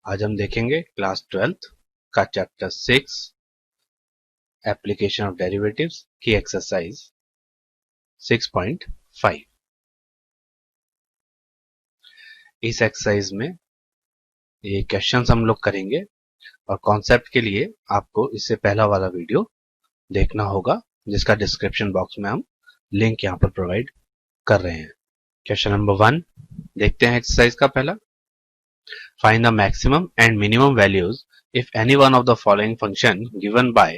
आज हम देखेंगे क्लास 12th का चैप्टर 6 एप्लीकेशन ऑफ डेरिवेटिव्स की एक्सरसाइज 6.5। इस एक्सरसाइज में ये क्वेश्चंस हम लोग करेंगे और कॉन्सेप्ट के लिए आपको इससे पहला वाला वीडियो देखना होगा, जिसका डिस्क्रिप्शन बॉक्स में हम लिंक यहाँ पर प्रोवाइड कर रहे हैं। क्वेश्चन नंबर 1 देखते हैं एक्सरसाइज का पहला। Find the maximum and minimum values if any one of the following function given by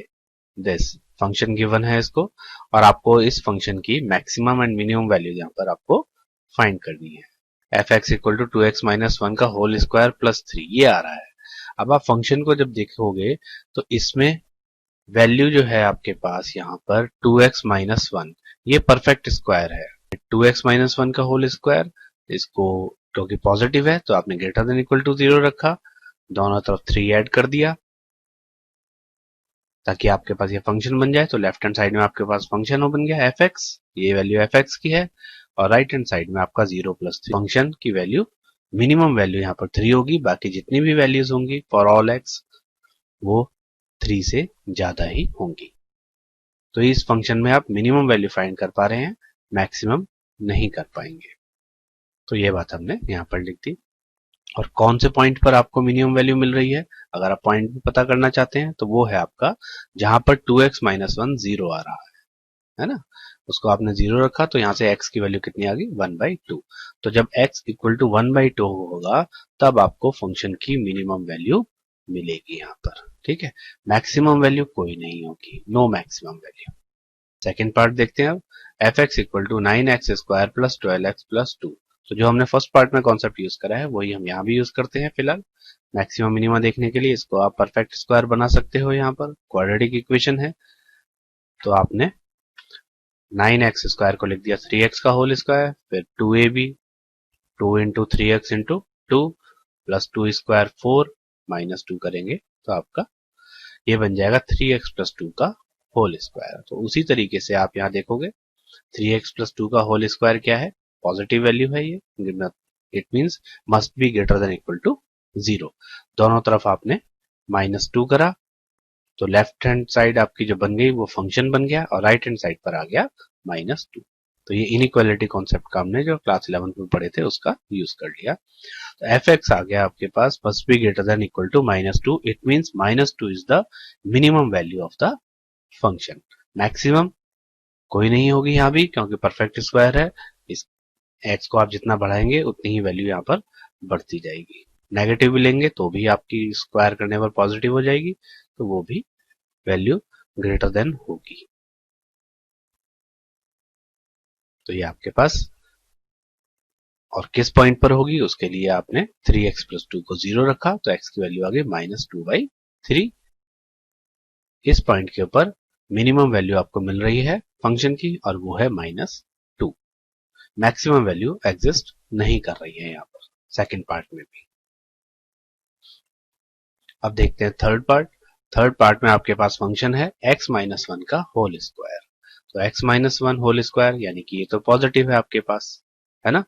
this। Function given है इसको और आपको इस फंक्शन की मैक्सिमम एंड मिनिमम वैल्यू यहाँ पर आपको फाइंड करनी है। F x equal to 2x minus 1 का होल स्क्वायर प्लस 3 ये आ रहा है। अब आप फंक्शन को जब देखोगे तो इसमें वैल्यू जो है आपके पास यहाँ पर 2x माइनस 1 ये परफेक्ट स्क्वायर है। 2x माइनस 1 का होल स्क्वायर, इसको क्योंकि पॉजिटिव है तो आपने ग्रेटर देन इक्वल टू 0 रखा, दोनों तरफ 3 ऐड कर दिया ताकि आपके पास ये फंक्शन बन जाए। तो लेफ्ट हैंड साइड में आपके पास फंक्शन बन गया एफ एक्स, ये वैल्यू एफ एक्स की है, और राइट हैंड साइड में आपका 0 प्लस 3 फंक्शन की वैल्यू, मिनिमम वैल्यू यहाँ पर 3 होगी, बाकी जितनी भी वैल्यूज होंगी फॉर ऑल एक्स वो 3 से ज्यादा ही होंगी। तो इस फंक्शन में आप मिनिमम वैल्यू फाइंड कर पा रहे हैं, मैक्सिमम नहीं कर पाएंगे। तो ये बात हमने यहाँ पर लिख दी। और कौन से पॉइंट पर आपको मिनिमम वैल्यू मिल रही है, अगर आप पॉइंट भी पता करना चाहते हैं तो वो है आपका जहां पर 2x माइनस 1 0 आ रहा है ना, उसको आपने 0 रखा तो यहां से x की वैल्यू कितनी आ गई 1/2। तो जब x इक्वल टू 1/2 होगा तब आपको फंक्शन की मिनिमम वैल्यू मिलेगी यहाँ पर। ठीक है, मैक्सिमम वैल्यू कोई नहीं होगी, no maximum value. Second part देखते हैं अब। F x equal to 9x square plus 12x plus 2। तो जो हमने फर्स्ट पार्ट में कॉन्सेप्ट यूज करा है वही हम यहाँ भी यूज करते हैं। फिलहाल मैक्सिमम मिनिमा देखने के लिए इसको आप परफेक्ट स्क्वायर बना सकते हो, यहाँ पर क्वाड्रेटिक इक्वेशन है। तो आपने 9x स्क्वायर को लिख दिया 3x का होल स्क्वायर, फिर 2ab 2 into 3x into 2 plus 2 square 4 minus 2 करेंगे तो आपका ये बन जाएगा 3x प्लस 2 का होल स्क्वायर। तो उसी तरीके से आप यहाँ देखोगे 3x प्लस 2 का होल स्क्वायर क्या है, पॉजिटिव वैल्यू है ये, it means must be greater than equal to 0। दोनों तरफ आपने -2 करा तो लेफ्ट हैंड साइड आपकी जो बन गई वो फंक्शन बन गया और राइट हैंड साइड पर आ गया -2। तो ये इनइक्वालिटी कॉन्सेप्ट का हमने जो क्लास 11 में पढ़े थे उसका यूज कर लिया। तो एफ एक्स आ गया आपके पास must be greater than equal to -2, it means -2 is the minimum value of the function. Maximum कोई नहीं होगी यहाँ भी क्योंकि परफेक्ट स्क्वायर है, इस एक्स को आप जितना बढ़ाएंगे उतनी ही वैल्यू यहाँ पर बढ़ती जाएगी। नेगेटिव भी लेंगे तो भी आपकी स्क्वायर करने पर पॉजिटिव हो जाएगी, तो वो भी वैल्यू ग्रेटर देन होगी। तो ये आपके पास और किस पॉइंट पर होगी उसके लिए आपने 3x प्लस 2 को 0 रखा तो x की वैल्यू आ गई -2/3। इस पॉइंट के ऊपर मिनिमम वैल्यू आपको मिल रही है फंक्शन की और वो है -2। मैक्सिमम वैल्यू एग्जिस्ट नहीं कर रही है यहाँ पर सेकंड पार्ट में भी। अब देखते हैं थर्ड पार्ट। थर्ड पार्ट में आपके पास फंक्शन है x माइनस 1 का होल स्क्वायर। तो x माइनस 1 होल स्क्वायर यानी कि ये तो पॉजिटिव है आपके पास, है ना।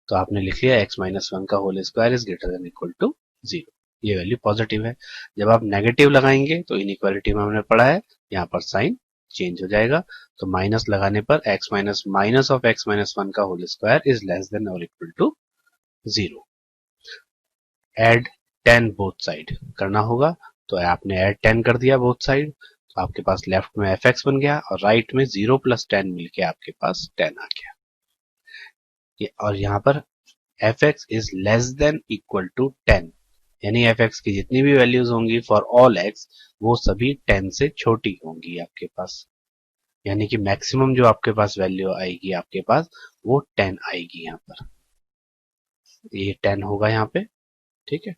तो आपने लिख लिया x माइनस 1 का whole square is greater than equal to 0। ये वैल्यू पॉजिटिव है। जब आप नेगेटिव लगाएंगे तो इनइक्वालिटी में हमने पढ़ा है यहाँ पर साइन चेंज हो जाएगा। तो माइनस लगाने पर x minus minus of x minus 1 का whole square is less than और equal to 0। Add 10 both side करना होगा, तो आपने ऐड 10 कर दिया बोथ साइड, तो आपके पास लेफ्ट में एफ एक्स बन गया और राइट में 0 प्लस 10 मिलके आपके पास 10 आ गया। और यहाँ पर f x is less than equal to 10, यानी एफ एक्स की जितनी भी वैल्यूज होंगी फॉर ऑल एक्स वो सभी 10 से छोटी होंगी आपके पास, यानी कि मैक्सिमम जो आपके पास वैल्यू आएगी आपके पास वो 10 आएगी। यहाँ पर ये 10 होगा यहाँ पे, ठीक है,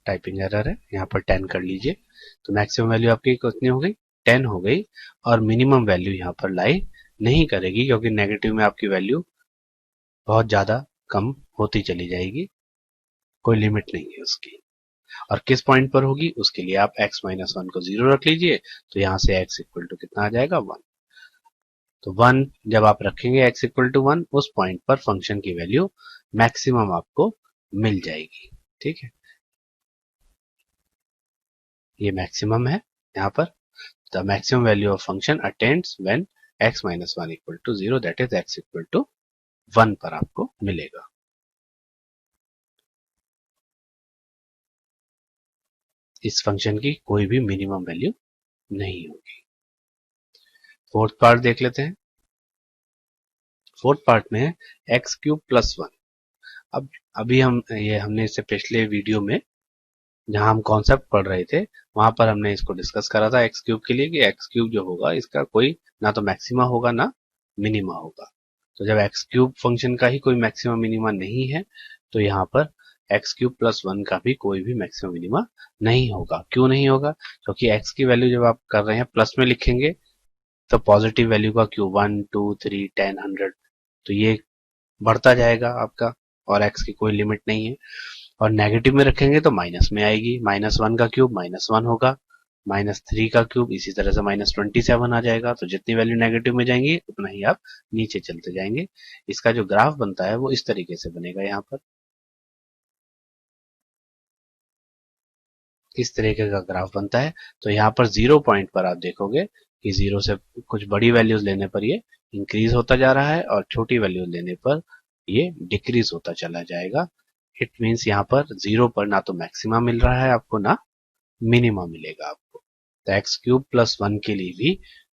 टाइपिंग एरर है, यहाँ पर 10 कर लीजिए। तो मैक्सिमम वैल्यू आपकी कितनी हो गई 10 हो गई, और मिनिमम वैल्यू यहाँ पर लाई नहीं करेगी क्योंकि नेगेटिव में आपकी वैल्यू बहुत ज्यादा कम होती चली जाएगी, कोई लिमिट नहीं है उसकी। और किस पॉइंट पर होगी उसके लिए आप x माइनस 1 को 0 रख लीजिए, तो यहाँ से x इक्वल टू कितना आ जाएगा 1। तो 1 जब आप रखेंगे x इक्वल टू 1 उस पॉइंट पर फंक्शन की वैल्यू मैक्सिमम आपको मिल जाएगी। ठीक है, ये मैक्सिमम है यहाँ पर। The maximum value of function attains when x minus 1 equal to 0, that is x equal to 1 पर आपको मिलेगा। इस फंक्शन की कोई भी मिनिमम वैल्यू नहीं होगी। फोर्थ पार्ट देख लेते हैं। फोर्थ पार्ट में है एक्स क्यूब प्लस 1। अब अभी हमने इससे पिछले वीडियो में जहां हम कॉन्सेप्ट पढ़ रहे थे वहां पर हमने इसको डिस्कस करा था एक्स क्यूब के लिए कि एक्स क्यूब जो होगा इसका कोई ना तो मैक्सिमा होगा ना मिनिमा होगा। तो जब एक्स क्यूब फंक्शन का ही कोई मैक्सिमा मिनिमा नहीं है तो यहाँ पर एक्स क्यूब प्लस 1 का भी कोई भी मैक्सिमा मिनिमा नहीं होगा। क्यों नहीं होगा? क्योंकि एक्स की वैल्यू जब आप कर रहे हैं प्लस में लिखेंगे तो पॉजिटिव वैल्यू का क्यूब 1 2 3 10 100 तो ये बढ़ता जाएगा आपका, और एक्स की कोई लिमिट नहीं है। और नेगेटिव में रखेंगे तो माइनस में आएगी, -1 का क्यूब -1 होगा, -3 का क्यूब इसी तरह से -27 आ जाएगा। तो जितनी वैल्यू नेगेटिव में जाएंगी उतना ही आप नीचे चलते जाएंगे। इसका जो ग्राफ बनता है वो इस तरीके से बनेगा। यहाँ पर इस तरीके का ग्राफ बनता है। तो यहाँ पर 0 पॉइंट पर आप देखोगे कि 0 से कुछ बड़ी वैल्यूज लेने पर ये इंक्रीज होता जा रहा है और छोटी वैल्यूज लेने पर ये डिक्रीज होता चला जाएगा। इट मीन्स यहाँ पर 0 पर ना तो मैक्सिमा मिल रहा है आपको ना मिनिमा मिलेगा आपको। तो एक्स क्यूब प्लस 1 के लिए भी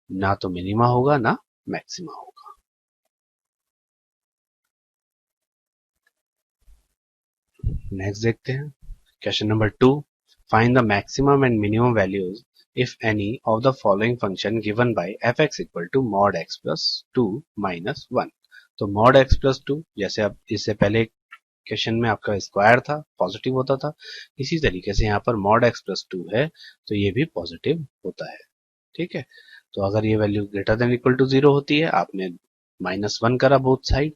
ना तो मिनिमा होगा ना मैक्सिमा होगा। नेक्स्ट देखते हैं question number 2। Find the maximum and minimum values if any of the following function given by fx equal to mod x plus 2 minus 1। तो mod x plus 2 जैसे अब इससे पहले क्वेश्चन में आपका स्क्वायर था, पॉजिटिव होता था, इसी तरीके से यहाँ पर mod x plus 2 है तो ये भी पॉजिटिव होता है। ठीक है, तो अगर ये value greater than equal to 0 होती है, आपने -1 करा बोथ साइड,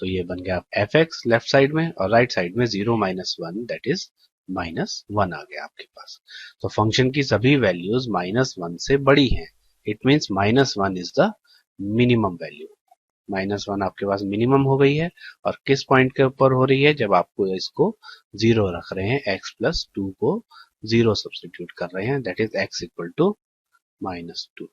तो ये बन गया fx लेफ्ट साइड में, और राइट साइड में 0 - 1 दैट इज -1 आ गया आपके पास। तो फंक्शन की सभी वैल्यूज -1 से बड़ी हैं। It means -1 is the minimum value. -1 आपके पास मिनिमम हो गई है, और किस पॉइंट के ऊपर हो रही है? जब आपको इसको 0 रख रहे हैं, x प्लस 2 को 0 सब्सटीट्यूट कर रहे हैं, that is x equal to -2।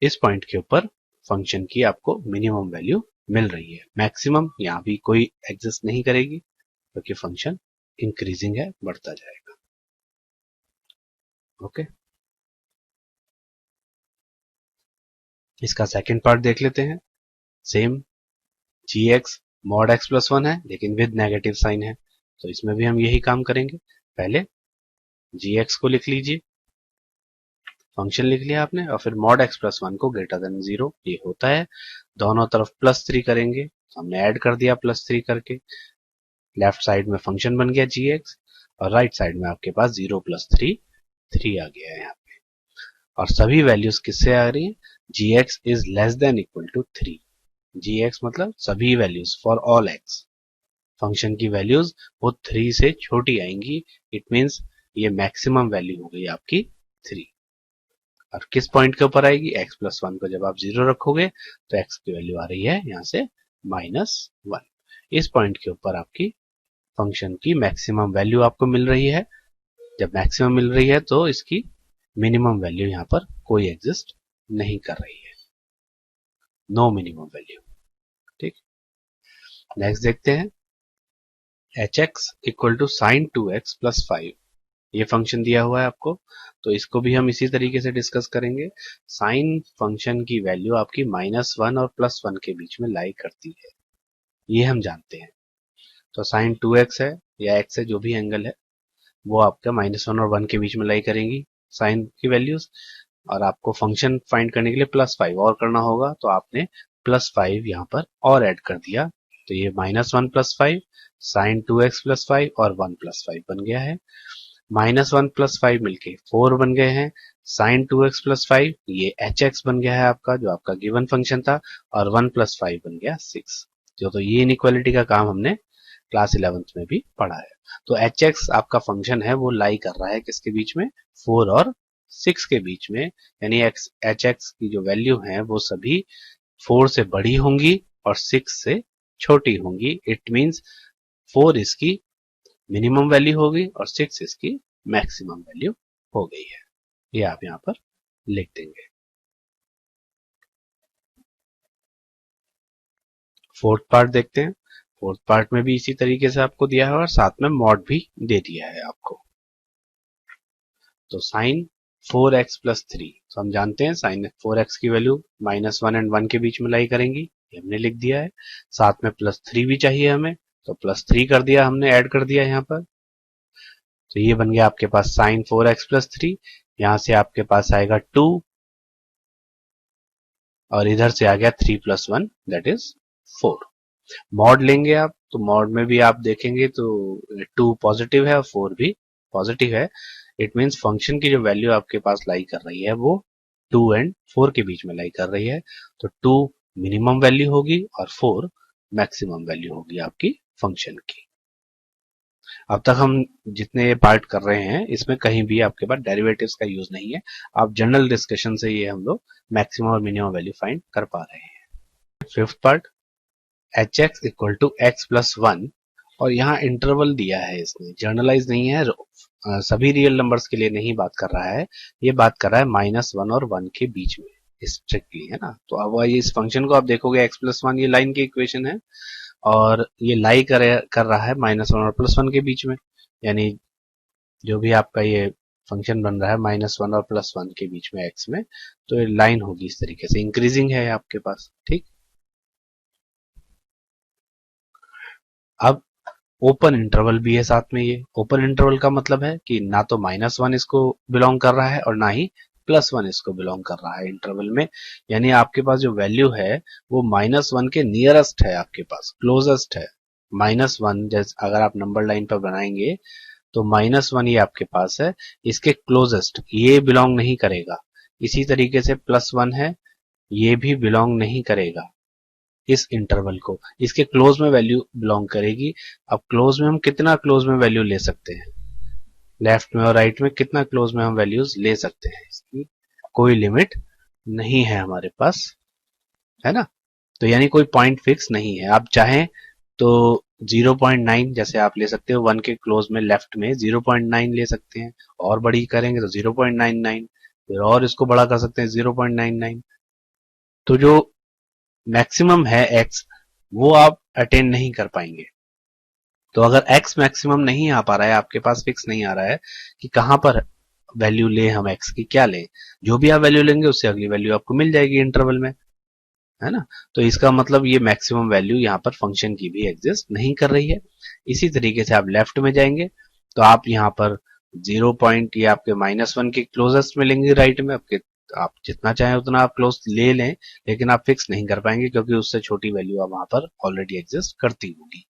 इस पॉइंट के ऊपर फंक्शन की आपको मिनिमम वैल्यू मिल रही है। मैक्सिमम यहाँ भी कोई एग्जिस्ट नहीं करेगी क्योंकि फंक्शन इंक्रीजिंग है, बढ़ता जाएगा। ओके, इसका सेकंड पार्ट देख लेते हैं। Same gx mod x plus 1 है लेकिन विद नेगेटिव साइन है, तो इसमें भी हम यही काम करेंगे। पहले gx को लिख लीजिए, फंक्शन लिख लिया आपने, और फिर mod x प्लस 1 को ग्रेटर देन 0 ये होता है। दोनों तरफ +3 करेंगे, हमने ऐड कर दिया +3 करके। लेफ्ट साइड में फंक्शन बन गया gx, और राइट साइड में आपके पास 0 + 3 3 आ गया है यहाँ पे। और सभी वैल्यूज किससे आ रही है? gx is less than equal to 3। gx मतलब सभी values for all x। Function की वैल्यूज वो 3 से छोटी आएंगी। इट मींस ये मैक्सिमम वैल्यू हो गई आपकी 3। और किस पॉइंट के ऊपर आएगी? x प्लस 1 को जब आप 0 रखोगे तो x की वैल्यू आ रही है यहाँ से -1। इस पॉइंट के ऊपर आपकी फंक्शन की मैक्सिमम वैल्यू आपको मिल रही है। जब मैक्सिमम मिल रही है तो इसकी मिनिमम वैल्यू यहाँ पर कोई एग्जिस्ट नहीं कर रही है, नो मिनिमम वैल्यू। ठीक, नेक्स्ट देखते हैं hx equal to sine 2x plus 5। ये फंक्शन दिया हुआ है आपको, तो इसको भी हम इसी तरीके से डिस्कस करेंगे। साइन फंक्शन की वैल्यू आपकी -1 और +1 के बीच में लाई करती है, ये हम जानते हैं। तो साइन 2x है या x है, जो भी एंगल है वो आपका -1 और 1 के बीच में लाई करेंगी साइन की वैल्यूज। और आपको फंक्शन फाइंड करने के लिए +5 और करना होगा, तो आपने +5 यहाँ पर और ऐड कर दिया, तो ये -1 + 5 साइन 2x + 5 और 1 + 5 बन गया है। -1 + 5 मिलके 4 बन गए हैं। साइन 2x + 5 ये hx बन गया है आपका, जो आपका गिवन फंक्शन था, और 1 + 5 बन गया 6। तो ये इनइक्वालिटी का काम हमने क्लास 11th में भी पढ़ा है। तो hx आपका फंक्शन है वो लाई कर रहा है किसके बीच में? 4 और 6 के बीच में, यानी hx की जो वैल्यू है वो सभी 4 से बड़ी होंगी और 6 से छोटी होंगी, इट मींस 4 इसकी मिनिमम वैल्यू होगी और 6 इसकी मैक्सिमम वैल्यू हो गई है। ये आप यहां पर लिख देंगे। फोर्थ पार्ट देखते हैं। फोर्थ पार्ट में भी इसी तरीके से आपको दिया है और साथ में मॉड भी दे दिया है आपको। तो साइन 4x प्लस 3, तो हम जानते हैं साइन 4x की वैल्यू -1 एंड 1 के बीच में लाई करेंगी, ये हमने लिख दिया है। साथ में +3 भी चाहिए हमें, तो +3 कर दिया हमने, ऐड कर दिया यहाँ पर। तो ये बन गया आपके पास साइन 4x प्लस 3। यहां से आपके पास आएगा 2 और इधर से आ गया 3 + 1 दैट इज 4। मॉड लेंगे आप, तो मॉड में भी आप देखेंगे तो 2 पॉजिटिव है और 4 भी पॉजिटिव है। इट मींस फंक्शन की जो वैल्यू आपके पास लाई कर रही है वो 2 एंड 4 के बीच में लाई कर रही है। तो 2 मिनिमम वैल्यू होगी और 4 मैक्सिमम वैल्यू होगी आपकी फंक्शन की। अब तक हम जितने ये पार्ट कर रहे हैं इसमें कहीं भी आपके पास डेरिवेटिव्स का यूज नहीं है। आप जनरल डिस्कशन से ये हम लोग मैक्सिमम और मिनिमम वैल्यू फाइंड कर पा रहे हैं। Fifth part, hx equal to x plus 1, और यहाँ इंटरवल दिया है, इसमें जर्नलाइज नहीं है, सभी रियल नंबर्स के लिए नहीं बात कर रहा है, ये बात कर रहा है -1 और 1 के बीच में स्ट्रिक्टली, है ना। तो अब इस फंक्शन को आप देखोगे x प्लस 1 ये लाइन की इक्वेशन है और ये लाई कर रहा है -1 और +1 के बीच में, यानी जो भी आपका ये फंक्शन बन रहा है -1 और +1 के बीच में x में, तो ये लाइन होगी इस तरीके से, इंक्रीजिंग है आपके पास, ठीक। अब ओपन इंटरवल भी है साथ में। ये ओपन इंटरवल का मतलब है कि ना तो -1 इसको बिलोंग कर रहा है और ना ही +1 इसको बिलोंग कर रहा है इंटरवल में, यानी आपके पास जो वैल्यू है वो -1 के नियरेस्ट है, आपके पास क्लोजेस्ट है। -1 जैसे अगर आप नंबर लाइन पर बनाएंगे तो -1 ये आपके पास है, इसके क्लोजेस्ट ये बिलोंग नहीं करेगा। इसी तरीके से +1 है, ये भी बिलोंग नहीं करेगा इस इंटरवल को, इसके क्लोज में वैल्यू बिलोंग करेगी। अब क्लोज में हम कितना क्लोज में वैल्यू ले सकते हैं, लेफ्ट में और राइट में कितना क्लोज में हम वैल्यूज ले सकते हैं, इसकी कोई लिमिट नहीं है हमारे पास, है ना। तो यानी कोई पॉइंट फिक्स नहीं है, आप चाहें तो 0.9 जैसे आप ले सकते हो, 1 के क्लोज में लेफ्ट में 0.9 ले सकते हैं, और बड़ी करेंगे तो 0.99, फिर और इसको बड़ा कर सकते हैं 0.99। तो जो मैक्सिमम है x वो आप अटेन नहीं कर पाएंगे। तो अगर x मैक्सिमम नहीं आ पा रहा है, आपके पास फिक्स नहीं आ रहा है कि कहां पर वैल्यू ले हम x की, क्या लें, जो भी आप वैल्यू लेंगे उससे अगली वैल्यू आपको मिल जाएगी इंटरवल में, है ना। तो इसका मतलब ये मैक्सिमम वैल्यू यहाँ पर फंक्शन की भी एग्जिस्ट नहीं कर रही है। इसी तरीके से आप लेफ्ट में जाएंगे तो आप यहाँ पर 0 पॉइंट ये आपके -1 के क्लोजेस्ट मिलेंगे, राइट में आपके, आप जितना चाहें उतना आप क्लोज ले लें, लेकिन आप फिक्स नहीं कर पाएंगे क्योंकि उससे छोटी वैल्यू आप वहां पर ऑलरेडी एग्जिस्ट करती होगी।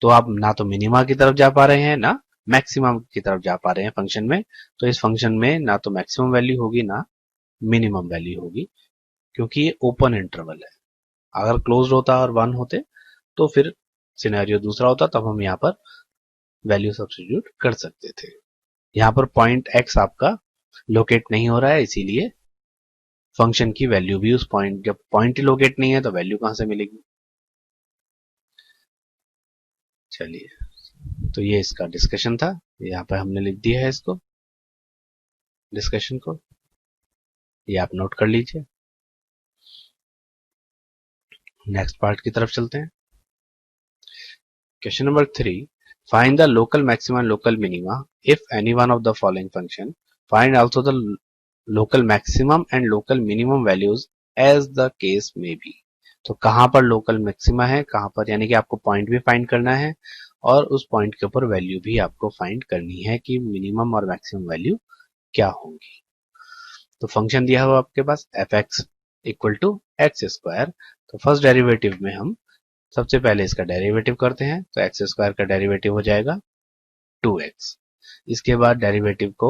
तो आप ना तो मिनिमा की तरफ जा पा रहे हैं ना मैक्सिमम की तरफ जा पा रहे हैं फंक्शन में। तो इस फंक्शन में ना तो मैक्सिमम वैल्यू होगी ना मिनिमम वैल्यू होगी, क्योंकि ये ओपन इंटरवल है। अगर क्लोज होता और 1 होते तो फिर सिनेरियो दूसरा होता, तब हम यहाँ पर वैल्यू सब्स्टिट्यूट कर सकते थे। यहाँ पर पॉइंट x आपका लोकेट नहीं हो रहा है, इसीलिए फंक्शन की वैल्यू भी उस पॉइंट, जब पॉइंट ही लोकेट नहीं है तो वैल्यू कहां से मिलेगी। चलिए, तो ये इसका डिस्कशन था, यहाँ पर हमने लिख दिया है इसको, डिस्कशन को, ये आप नोट कर लीजिए। नेक्स्ट पार्ट की तरफ चलते हैं। Question number 3, find the local maxima and local minima if any one of the following function, find also the local maximum and local minimum values as the case may be। तो कहां पर local maxima है, कहां पर, यानी कि आपको point भी फाइंड करना है और उस पॉइंट के ऊपर वैल्यू भी आपको फाइंड करनी है कि मिनिमम और मैक्सिमम वैल्यू क्या होंगी। तो फंक्शन दिया हुआ आपके पास f(x) equal to x square. तो फर्स्ट डेरिवेटिव में हम सबसे पहले इसका डेरिवेटिव करते हैं, तो एक्स स्क्वायर का डेरिवेटिव हो जाएगा 2x। इसके बाद डेरिवेटिव को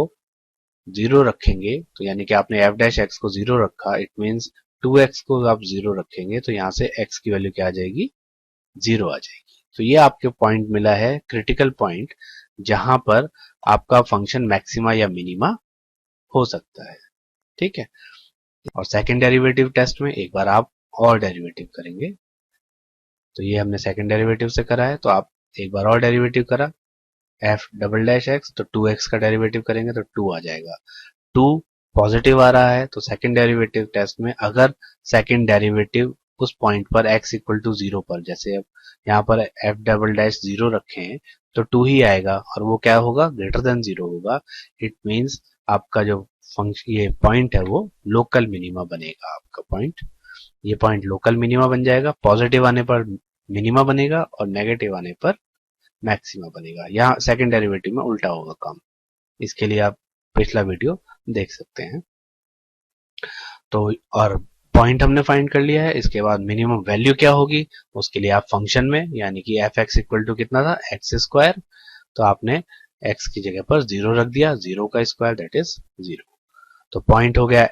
0 रखेंगे, तो यानी कि आपने f' को 0 रखा, इट मींस 2x को आप 0 रखेंगे तो यहां से x की वैल्यू क्या आ जाएगी, 0 आ जाएगी। तो ये आपके पॉइंट मिला है, क्रिटिकल पॉइंट, जहां पर आपका फंक्शन मैक्सिमा या मिनिमा हो सकता है, ठीक है। और सेकेंड डेरिवेटिव टेस्ट में एक बार आप और डेरिवेटिव करेंगे, तो ये हमने सेकंड डेरिवेटिव से करा है। तो आप एक बार और डेरिवेटिव करा एफ डबल डैश एक्स, तो 2x का डेरिवेटिव करेंगे तो 2 आ जाएगा। 2 पॉजिटिव आ रहा है, तो सेकंड डेरिवेटिव टेस्ट में अगर सेकंड डेरिवेटिव उस पॉइंट पर x इक्वल टू 0 पर, जैसे अब यहाँ पर एफ डबल डैश 0 रखे हैं तो 2 ही आएगा और वो क्या होगा, ग्रेटर देन 0 होगा। इट मीन्स आपका जो फंक्शन ये पॉइंट है वो लोकल मिनिमा बनेगा। आपका पॉइंट, ये पॉइंट लोकल मिनिमा बन जाएगा। पॉजिटिव आने पर मिनिमा बनेगा और नेगेटिव आने पर मैक्सिमा बनेगा। यहाँ सेकंड डेरिवेटिव में उल्टा होगा काम। इसके लिए आप पिछला वीडियो देख सकते हैं। तो और पॉइंट हमने फाइंड कर लिया है। इसके बाद मिनिमम वैल्यू क्या होगी उसके लिए आप फंक्शन में, यानी कि एफ एक्स इक्वल टू कितना था, एक्स स्क्वायर, तो आपने एक्स की जगह पर 0 रख दिया, 0 का स्क्वायर दैट इज 0। तो पॉइंट हो गया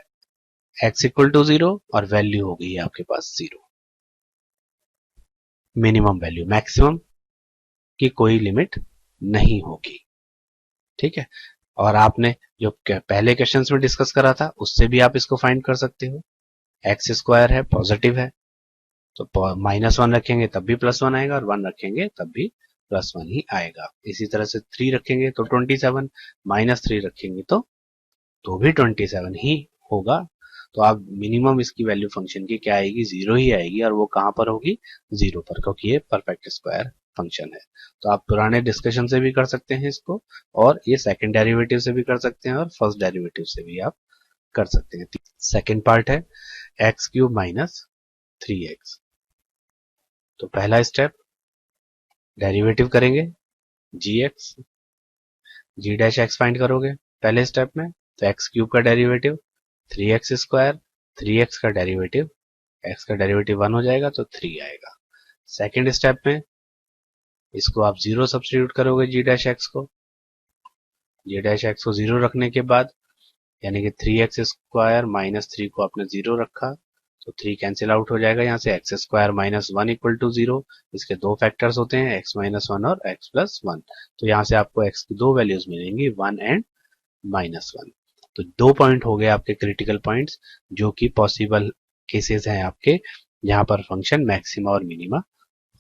एक्स इक्वल टू 0 और वैल्यू हो गई है आपके पास 0। मिनिमम वैल्यू, मैक्सिमम की कोई लिमिट नहीं होगी। ठीक है। और आपने जो पहले क्वेश्चंस में डिस्कस करा था उससे भी आप इसको फाइंड कर सकते हो। एक्स स्क्वायर है, पॉजिटिव है, तो -1 रखेंगे तब भी +1 आएगा और 1 रखेंगे तब भी +1 ही आएगा। इसी तरह से 3 रखेंगे तो 27, -3 रखेंगे तो भी 27 ही होगा। तो आप मिनिमम इसकी वैल्यू फंक्शन की क्या आएगी, 0 ही आएगी। और वो कहां पर होगी, 0 पर, क्योंकि ये परफेक्ट स्क्वायर फंक्शन है। तो आप पुराने डिस्कशन से भी कर सकते हैं इसको, और ये सेकंड डेरिवेटिव से भी कर सकते हैं, और फर्स्ट डेरिवेटिव से भी आप कर सकते हैं। सेकंड पार्ट है x³ - 3x। तो पहला स्टेप डेरिवेटिव करेंगे g डैश x फाइंड करोगे पहले स्टेप में, तो x³ का डेरिवेटिव 3x², 3x का डेरिवेटिव, x का डेरिवेटिव 1 हो जाएगा तो 3 आएगा। सेकेंड स्टेप में इसको आप 0 सब्स्टिट्यूट करोगे g डैश x को, g डैश x को 0 रखने के बाद, यानी कि 3x² - 3 को आपने 0 रखा तो 3 कैंसिल आउट हो जाएगा। यहाँ से x² - 1 इक्वल टू 0। इसके दो फैक्टर्स होते हैं x - 1 और x + 1। तो यहाँ से आपको x की दो वैल्यूज मिलेंगी 1 एंड -1। तो 2 पॉइंट हो गए आपके क्रिटिकल पॉइंट्स, जो कि पॉसिबल केसेस हैं आपके, जहां पर फंक्शन मैक्सिमा और मिनिमा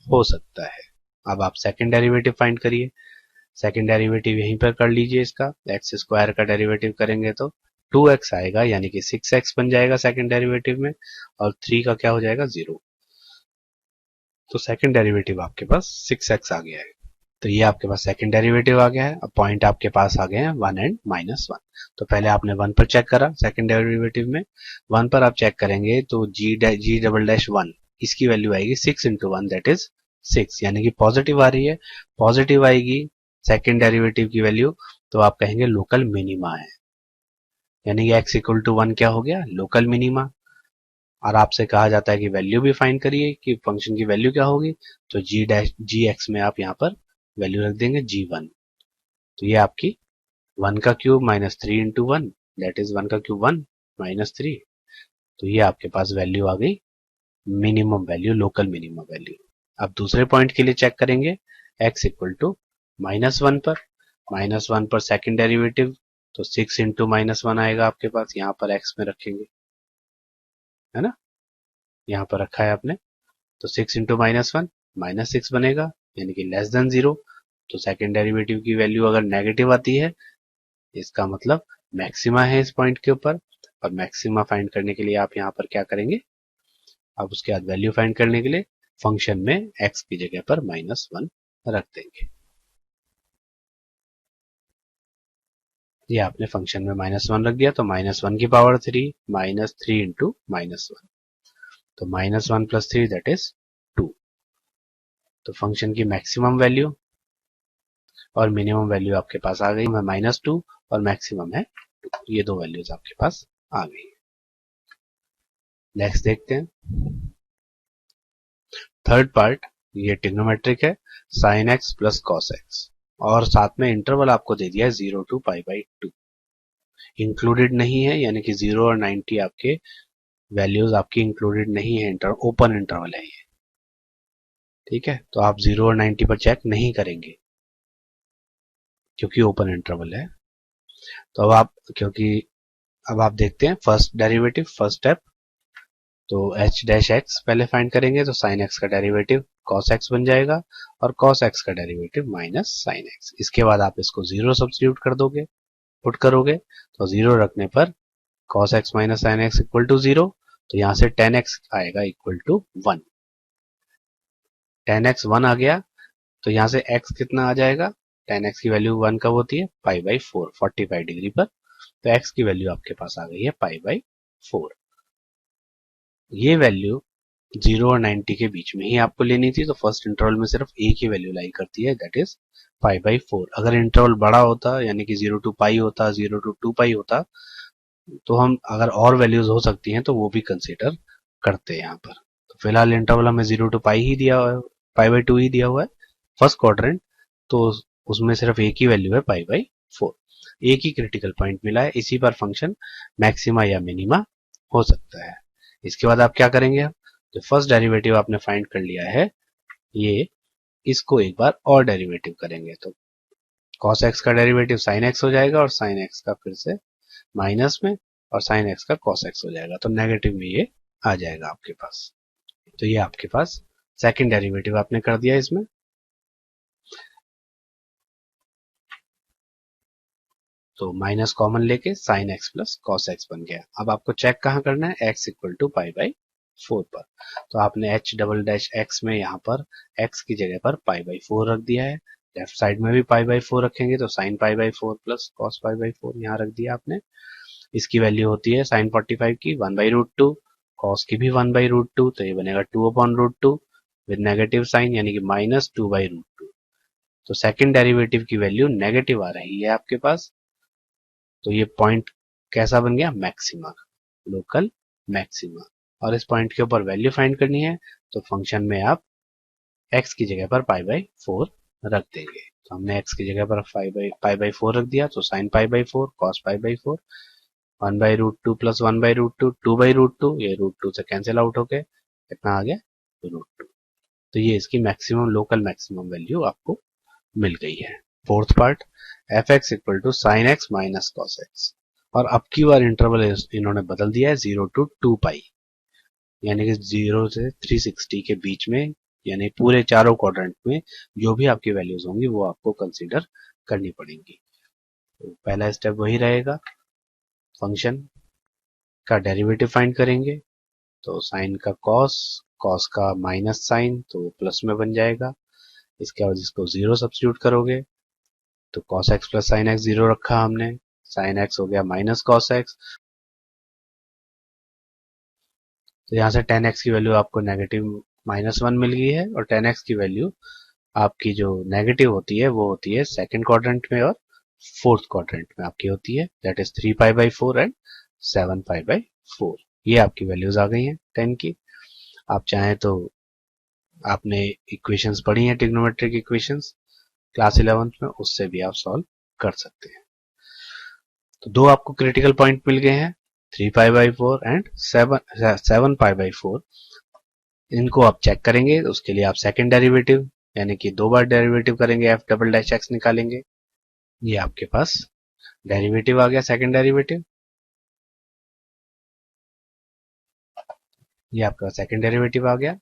हो सकता है। अब आप सेकंड डेरिवेटिव फाइंड करिए। सेकंड डेरिवेटिव यहीं पर कर लीजिए। इसका x² का डेरिवेटिव करेंगे तो 2x आएगा, यानी कि 6x बन जाएगा सेकंड डेरिवेटिव में, और 3 का क्या हो जाएगा, 0। तो सेकंड डेरिवेटिव आपके पास 6x आ गया है। तो ये आपके पास सेकंड डेरिवेटिव आ गया है। अब पॉइंट आपके पास आ गए हैं 1 एंड -1। तो पहले आपने 1 पर चेक करा सेकंड डेरिवेटिव में, 1 पर आप चेक करेंगे तो g डबल डैश 1 इसकी वैल्यू आएगी 6 × 1 दैट इज 6, यानी कि पॉजिटिव आ रही है। पॉजिटिव आएगी सेकंड डेरिवेटिव की वैल्यू, तो आप कहेंगे लोकल मिनिमा है, यानी कि x इक्वल टू 1 क्या हो गया, लोकल मिनिमा। और आपसे कहा जाता है कि वैल्यू भी फाइंड करिए कि फंक्शन की वैल्यू क्या होगी। तो g में आप यहाँ पर वैल्यू रख देंगे g1। तो ये आपकी 1 का क्यूब -3 × 1 दैट इज 1 का क्यूब 1 -3। तो ये आपके पास वैल्यू आ गई minimum value, local minimum value. अब दूसरे पॉइंट के लिए चेक करेंगे x इक्वल टू -1 पर, -1 पर सेकंड डेरिवेटिव, तो 6 × -1 आएगा आपके पास। यहाँ पर x में रखेंगे, है ना, यहाँ पर रखा है आपने। तो 6 × -1 -6 बनेगा, यानी कि लेस देन 0। तो सेकंड डेरिवेटिव की वैल्यू अगर नेगेटिव आती है, इसका मतलब मैक्सिमा है इस पॉइंट के ऊपर। और मैक्सिमा फाइंड करने के लिए आप यहाँ पर क्या करेंगे, अब उसके बाद वैल्यू फाइंड करने के लिए फंक्शन में x की जगह पर -1 रख देंगे। ये आपने फंक्शन में -1 रख दिया, तो -1 की पावर 3 -3 × -1, तो -1 + 3 दैट इज 2। तो फंक्शन की मैक्सिमम वैल्यू और मिनिमम वैल्यू आपके पास आ गई, -2 और मैक्सिमम है 2। ये दो वैल्यूज आपके पास आ गई। नेक्स्ट देखते हैं थर्ड पार्ट। ये ट्रिग्नोमेट्रिक है, sin x + cos x, और साथ में इंटरवल आपको दे दिया है 0 to π/2। इंक्लूडेड नहीं है, यानी कि 0 और 90 आपके वैल्यूज आपकी इंक्लूडेड नहीं है, ओपन इंटरवल है ये। ठीक है, तो आप 0 और 90 पर चेक नहीं करेंगे क्योंकि ओपन इंटरवल है। तो अब आप देखते हैं फर्स्ट डेरिवेटिव, फर्स्ट स्टेप। तो h डैश x पहले फाइंड करेंगे, तो sin x का डेरिवेटिव cos x बन जाएगा और cos x का डेरिवेटिव माइनस sin x। इसके बाद आप इसको 0 सब्स्टिट्यूट कर दोगे, पुट करोगे तो 0 रखने पर cos x minus sin x equal to 0, तो यहां से tan x आएगा इक्वल टू 1। tan x 1 आ गया तो यहां से x कितना आ जाएगा, tan x की वैल्यू 1 कब होती है, पाई बाई 4, 45 डिग्री पर, तो x की वैल्यू आपके पास आ गई है पाई बाई 4। ये वैल्यू 0 और 90 के बीच में ही आपको लेनी थी, तो फर्स्ट इंटरवल में सिर्फ एक ही वैल्यू लाई करती है, दैट इज पाई बाई 4। अगर इंटरवल बड़ा होता यानी कि 0 टू पाई होता, 0 टू 2 पाई होता, तो हम अगर और वैल्यूज हो सकती हैं तो वो भी कंसीडर करते हैं यहाँ पर। तो फिलहाल इंटरवल हमें 0 टू पाई ही दिया हुआ है, पाई बाई 2 ही दिया हुआ है फर्स्ट क्वाड्रेंट, तो उसमें सिर्फ एक ही वैल्यू है पाई बाई 4। एक ही क्रिटिकल पॉइंट मिला है, इसी पर फंक्शन मैक्सिमा या मिनिमा हो सकता है। इसके बाद आप क्या करेंगे, जो फर्स्ट डेरिवेटिव आपने फाइंड कर लिया है, ये इसको एक बार और डेरिवेटिव करेंगे, तो cos x का डेरिवेटिव sin x हो जाएगा और sin x का फिर से माइनस में और sin x का cos x हो जाएगा, तो नेगेटिव में ये आ जाएगा आपके पास। तो ये आपके पास सेकंड डेरिवेटिव आपने कर दिया इसमें। तो माइनस कॉमन लेके sin x plus cos x बन गया। अब आपको चेक कहाँ करना है, x equal to pi by 4 पर, तो आपने h डबल डैश x में यहाँ पर x की जगह पर पाई बाई 4 रख दिया है। लेफ्ट साइड में भी पाई बाई 4 रखेंगे तो sin pi by 4 plus cos pi by 4 यहाँ रख दिया आपने। इसकी वैल्यू होती है sin 45 की 1 बाई रूट टू, cos की भी 1 बाई रूट टू, तो ये बनेगा 2 upon root two with negative sign यानी कि माइनस 2 बाई रूट टू। तो सेकेंड डेरिवेटिव की वैल्यू नेगेटिव आ रही है आपके पास, तो ये पॉइंट कैसा बन गया, मैक्सिमा, लोकल मैक्सिमा। और इस पॉइंट के ऊपर वैल्यू फाइंड करनी है, तो फंक्शन में आप x की जगह पर पाई बाई 4 रख देंगे। तो हमने x की जगह पर पाई बाई 4 रख दिया, तो sine pi by 4 cos pi by 4 1 by root two plus 1 by root two 2 by root two, ये रूट टू से कैंसिल आउट होके कितना आ गया, रूट टू। तो ये इसकी मैक्सिमम लोकल मैक्सिमम वैल्यू आपको मिल गई है। Fourth part, f x equal to sine x minus cos x, और अब की बार इंटरवल इन्होंने बदल दिया है 0 टू 2 पाई, यानी कि 0 से 360 के बीच में, यानी पूरे चारों क्वाड्रेंट में जो भी आपकी वैल्यूज होंगी वो आपको कंसीडर करनी पड़ेंगी। तो पहला स्टेप वही रहेगा, फंक्शन का डेरिवेटिव फाइंड करेंगे, तो साइन का कॉस, कॉस का माइनस साइन, तो प्लस में बन जाएगा। इसके बाद इसको 0 सब्स्टिट्यूट करोगे, तो cos x plus sine x 0 रखा हमने, साइन एक्स हो गया माइनस cos x, तो यहां से tan x की वैल्यू आपको नेगेटिव -1 मिल गई है, और tan x की वैल्यू आपकी जो नेगेटिव होती है वो होती है सेकंड क्वाड्रेंट में और फोर्थ क्वाड्रेंट में आपकी होती है, that is 3 pi by 4 and 7 pi by 4। ये आपकी वैल्यूज आ गई हैं 10 की। आप चाहें तो आपने इक्वेशंस पढ़ी हैं, ट्रिग्नोमेट्रिक इक्वेशंस क्लास 11th में, उससे भी आप सॉल्व कर सकते हैं। तो दो आपको क्रिटिकल पॉइंट मिल गए हैं, 3 pi by 4 and 7 pi by 4। इनको आप चेक करेंगे, तो उसके लिए आप सेकंड डेरिवेटिव यानी कि 2 बार डेरिवेटिव करेंगे, एफ डबल डैश एक्स निकालेंगे। ये आपके पास डेरिवेटिव आ गया, सेकंड डेरिवेटिव, ये आपका सेकंड डेरिवेटिव आ गया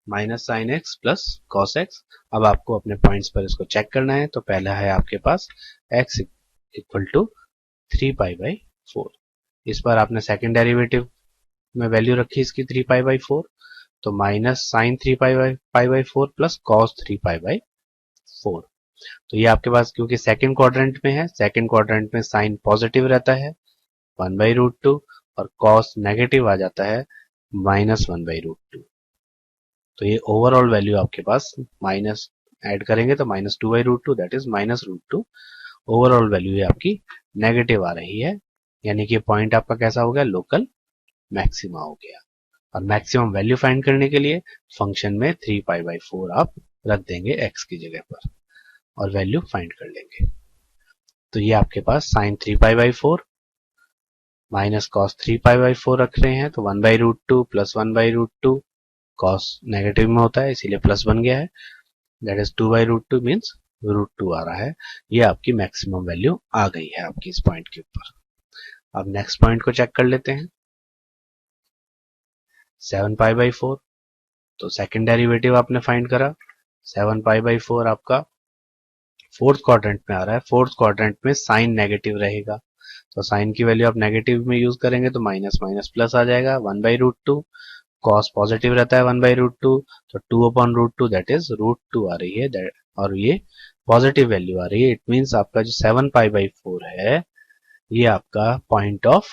minus sine x plus cos x. अब आपको अपने पॉइंट्स पर इसको चेक करना है, तो पहला है आपके पास x equal to 3 pi by 4, इस पर आपने सेकंड डेरिवेटिव में वैल्यू रखी इसकी 3 पाई बाई 4, तो minus sine 3 pi by 4 plus cos 3 pi by 4। तो ये आपके पास क्योंकि सेकंड क्वाड्रेंट में है, सेकंड क्वाड्रेंट में साइन पॉजिटिव रहता है 1 बाई रूट टू, और कॉस नेगेटिव आ जाता है -1 बाई रूट टू। तो ये ओवरऑल वैल्यू आपके पास माइनस ऐड करेंगे तो -2 by root two, that is minus root two. Overall value ये आपकी नेगेटिव आ रही है, यानी कि पॉइंट आपका कैसा हो गया, लोकल मैक्सिमा हो गया। और मैक्सिमम वैल्यू फाइंड करने के लिए फंक्शन में 3 पाई बाई 4 आप रख देंगे x की जगह पर और वैल्यू फाइंड कर लेंगे। तो ये आपके पास sine 3 pi by 4 minus cos 3 pi by 4 रख रहे हैं, तो 1 by root two plus 1 by root two, cos negative में होता है इसीलिए प्लस बन गया है, that is 2 by root two means root two आ रहा है। ये आपकी मैक्सिमम वैल्यू आ गई है आपकी इस पॉइंट के ऊपर। अब नेक्स्ट पॉइंट को चेक कर लेते हैं, 7 पाई बाई 4, तो सेकंड डेरिवेटिव आपने फाइंड करा 7π/4 आपका फोर्थ क्वाड्रेंट में आ रहा है। फोर्थ क्वाड्रेंट में साइन नेगेटिव रहेगा, तो साइन की वैल्यू आप नेगेटिव में यूज करेंगे तो माइनस माइनस प्लस आ जाएगा 1/√2। कॉस पॉजिटिव रहता है 1/√2, तो 2/√2 दैट इज √2 आ रही है और ये पॉजिटिव वैल्यू आ रही है। इट मींस आपका जो 7π/4 है ये आपका पॉइंट ऑफ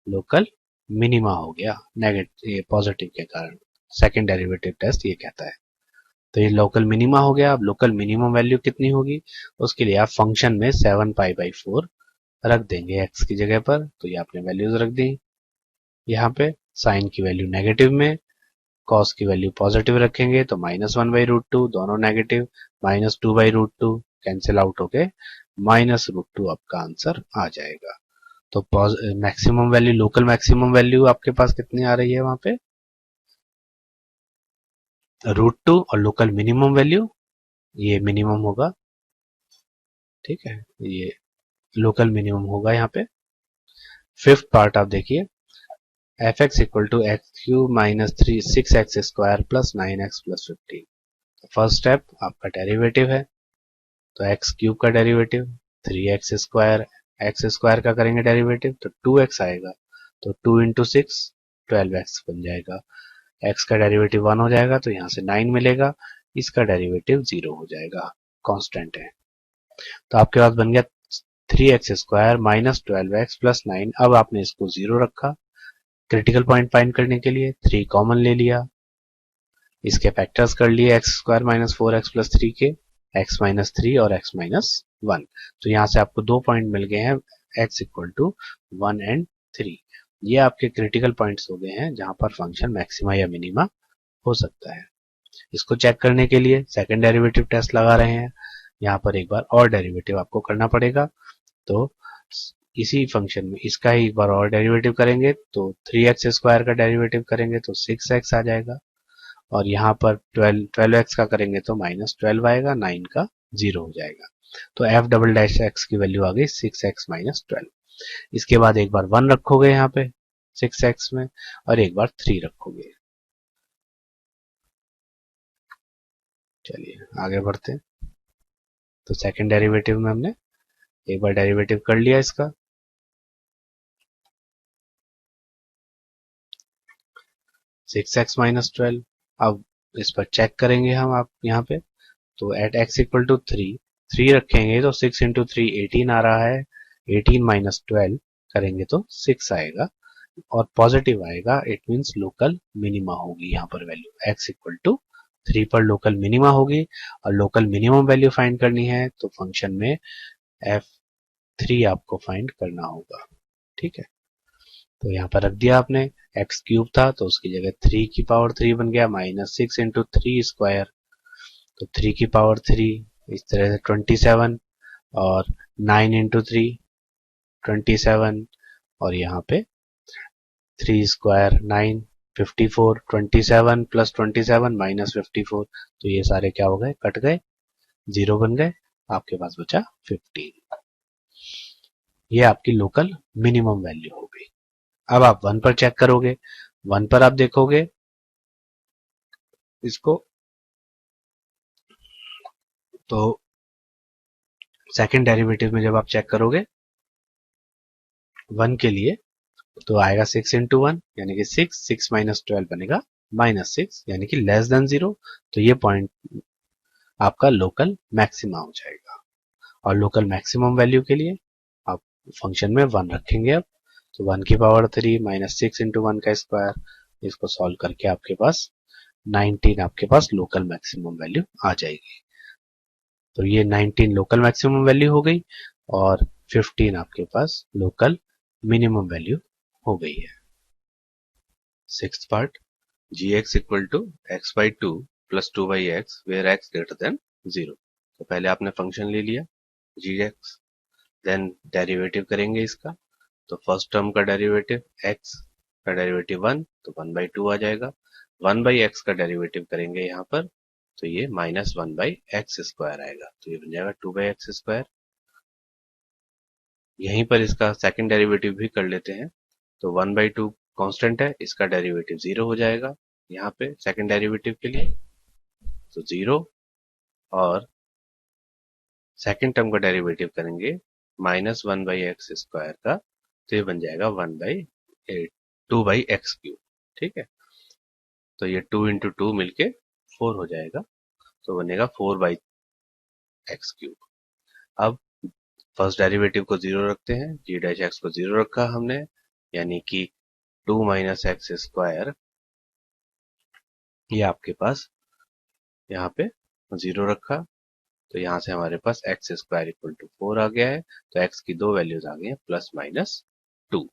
लोकल मिनिमा हो गया नेगेटिव पॉजिटिव के कारण। सेकंड डेरिवेटिव टेस्ट ये कहता है। तो ये लोकल मिनिमा हो गया। अब लोकल मिनिमम वैल्यू कितनी होगी उसके लिए आप फंक्शन में 7π/4 रख देंगे x की जगह पर। तो ये आपने वैल्यूज रख दी। यहाँ पे साइन की वैल्यू नेगेटिव में, कॉस की वैल्यू पॉजिटिव रखेंगे तो -1/√2, दोनों नेगेटिव, -2/√2 कैंसिल आउट होके -√2 आपका आंसर आ जाएगा। तो maximum value, local maximum value आपके पास कितनी आ रही है वहां पे √2, और लोकल मिनिमम वैल्यू ये मिनिमम होगा। ठीक है, ये लोकल मिनिमम होगा यहाँ पे। फिफ्थ पार्ट आप देखिए, f(x = x³ - 6x² + 9x + 15। First step आपका डेरिवेटिव है, तो x³ का डेरिवेटिव 3x², x² का करेंगे डेरिवेटिव तो 2x आएगा, तो 2 × 6 12x बन जाएगा। x का डेरिवेटिव 1 हो जाएगा तो यहाँ से 9 मिलेगा, इसका डेरिवेटिव 0 हो जाएगा, कांस्टेंट है। तो आपके पास बन गया 3x² - 12x + 9। अब आपने इसको 0 रखा, क्रिटिकल पॉइंट फाइंड करने के लिए 3 कॉमन ले लिया, इसके फैक्टर्स कर लिए x² - 4x + 3 के, x - 3 और x - 1। तो यहाँ से आपको 2 पॉइंट मिल गए हैं, x = 1 और 3। ये आपके क्रिटिकल पॉइंट्स हो गए हैं जहां पर फंक्शन मैक्सिमा या मिनिमा हो सकता है। इसको चेक करने के लिए सेकंड डेरिवेटिव टेस्ट लगा रहे हैं। यहाँ पर एक बार और डेरिवेटिव आपको करना पड़ेगा, तो इसी फंक्शन में इसका ही एक बार और डेरिवेटिव करेंगे तो 3x² का डेरिवेटिव करेंगे तो 6x आ जाएगा, और यहाँ पर 12x का करेंगे तो -12 आएगा, 9 का 0 हो जाएगा। तो f"x की वैल्यू आ गई 6x - 12। इसके बाद एक बार 1 रखोगे यहाँ पे 6x में, और एक बार 3 रखोगे। चलिए आगे बढ़ते हैं। तो सेकंड डेरिवेटिव में हमने एक बार डेरिवेटिव कर लिया इसका, 6x - 12। अब इस पर चेक करेंगे हम, आप यहाँ पे तो एट x = 3 रखेंगे तो 6 × 3 18 आ रहा है, 18 - 12 करेंगे तो 6 आएगा और पॉजिटिव आएगा। इट मींस लोकल मिनिमा होगी यहाँ पर वैल्यू, x = 3 पर लोकल मिनिमा होगी, और लोकल मिनिमम वैल्यू फाइंड करनी है तो फंक्शन में f3 आपको फाइंड करना होगा। ठीक है, तो यहाँ पर रख दिया आपने, x³ था तो उसकी जगह 3 बन गया, -6 × 3², तो 3 इस तरह से 27, और 9 × 3 27, और यहाँ पे 3² 9 54, 27 + 27 -54, तो ये सारे क्या हो गए, कट गए, 0 बन गए, आपके पास बचा 15। ये आपकी लोकल मिनिमम वैल्यू हो गई। अब आप 1 पर चेक करोगे, 1 पर आप देखोगे इसको, तो सेकंड डेरिवेटिव में जब आप चेक करोगे 1 के लिए तो आएगा 6 × 1 यानी कि 6, 6 - 12 बनेगा -6 यानी कि <0। तो ये पॉइंट आपका लोकल मैक्सिमा हो जाएगा, और लोकल मैक्सिमम वैल्यू के लिए आप फंक्शन में 1 रखेंगे। अब तो 1³ - 6 × 1 का स्क्वायर, इसको सॉल्व करके आपके पास 19 आपके पास लोकल मैक्सिमम वैल्यू आ जाएगी। तो ये 19 लोकल मैक्सिमम वैल्यू हो गई, और 15 आपके पास लोकल मिनिमम वैल्यू हो गई है। Sixth part, gx = x/2 + 2x where x > 0। तो पहले आपने फंक्शन ले लिया gx, देन डेरिवेटिव करेंगे इसका। तो फर्स्ट टर्म का डेरिवेटिव x का डेरिवेटिव 1, तो 1/2 आ जाएगा। 1/x का डेरिवेटिव करेंगे यहाँ पर, तो ये -1/x² आएगा, तो ये बन जाएगा 2/x²। यहीं पर इसका सेकंड डेरिवेटिव भी कर लेते हैं, तो 1/2 कांस्टेंट है, इसका डेरिवेटिव 0 हो जाएगा, यहाँ पे सेकंड डेरिवेटिव के लिए, तो 0, और सेकंड टर्म का डेरिवेटिव करेंगे -1/x² का, तो ये बन जाएगा 2/x³। ठीक है, तो ये 2 × 2 मिलके 4 हो जाएगा, तो बनेगा 4/x³। अब फर्स्ट डेरिवेटिव को 0 रखते हैं, g' को 0 रखा हमने, यानी कि 2 - x², ये आपके पास यहाँ पे 0 रखा, तो यहाँ से हमारे पास x² = 4 आ गया है। तो x की दो वैल्यूज आ गई हैं, +-2।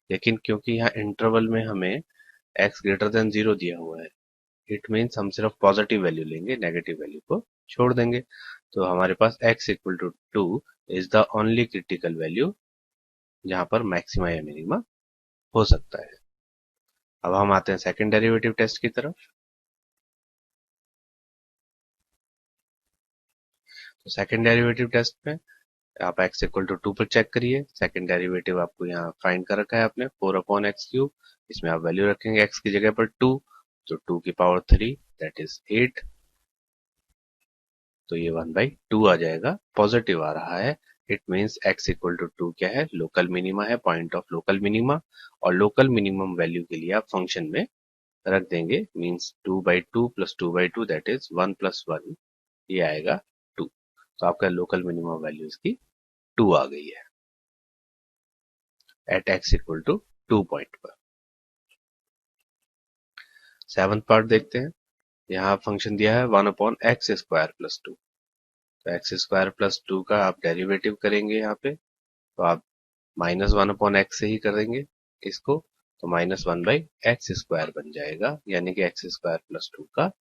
लेकिन क्योंकि यहाँ इंटरवल में हमें x > 0 दिया हुआ है, इट मीन्स हम सिर्फ पॉजिटिव वैल्यू लेंगे, नेगेटिव वैल्यू को छोड़ देंगे। तो हमारे पास x = 2 is the only critical value जहां पर मैक्सिमा या मिनिमा हो सकता है। अब हम आते हैं सेकंड डेरिवेटिव टेस्ट की तरफ। तो सेकंड डेरिवेटिव टेस्ट में आप x = 2 पर चेक करिए। सेकंड डेरिवेटिव आपको यहाँ फाइंड कर रखा है आपने 4/x³। इसमें आप वैल्यू रखेंगे x की जगह पर 2, तो 2 की पावर 3 दैट इज 8, तो ये 1/2 आ जाएगा, पॉजिटिव आ रहा है। इट मीन्स x = 2 क्या है, लोकल मिनिमा है, पॉइंट ऑफ लोकल मिनिमा। और लोकल मिनिमम वैल्यू के लिए आप फंक्शन में रख देंगे, मीन्स 2/2 + 2/2 दैट इज 1 + 1, ये आएगा 2। तो आपका लोकल मिनिमम वैल्यू इसकी 2 आ गई है एट x = 2 पॉइंट पर। सेवंथ पार्ट देखते हैं। यहाँ फंक्शन दिया है 1/x² + 2, तो x² + 2 का आप डेरिवेटिव करेंगे यहाँ पे, तो आप -1/x से ही करेंगे इसको, तो -1/x² बन जाएगा, यानी कि x² + 2 का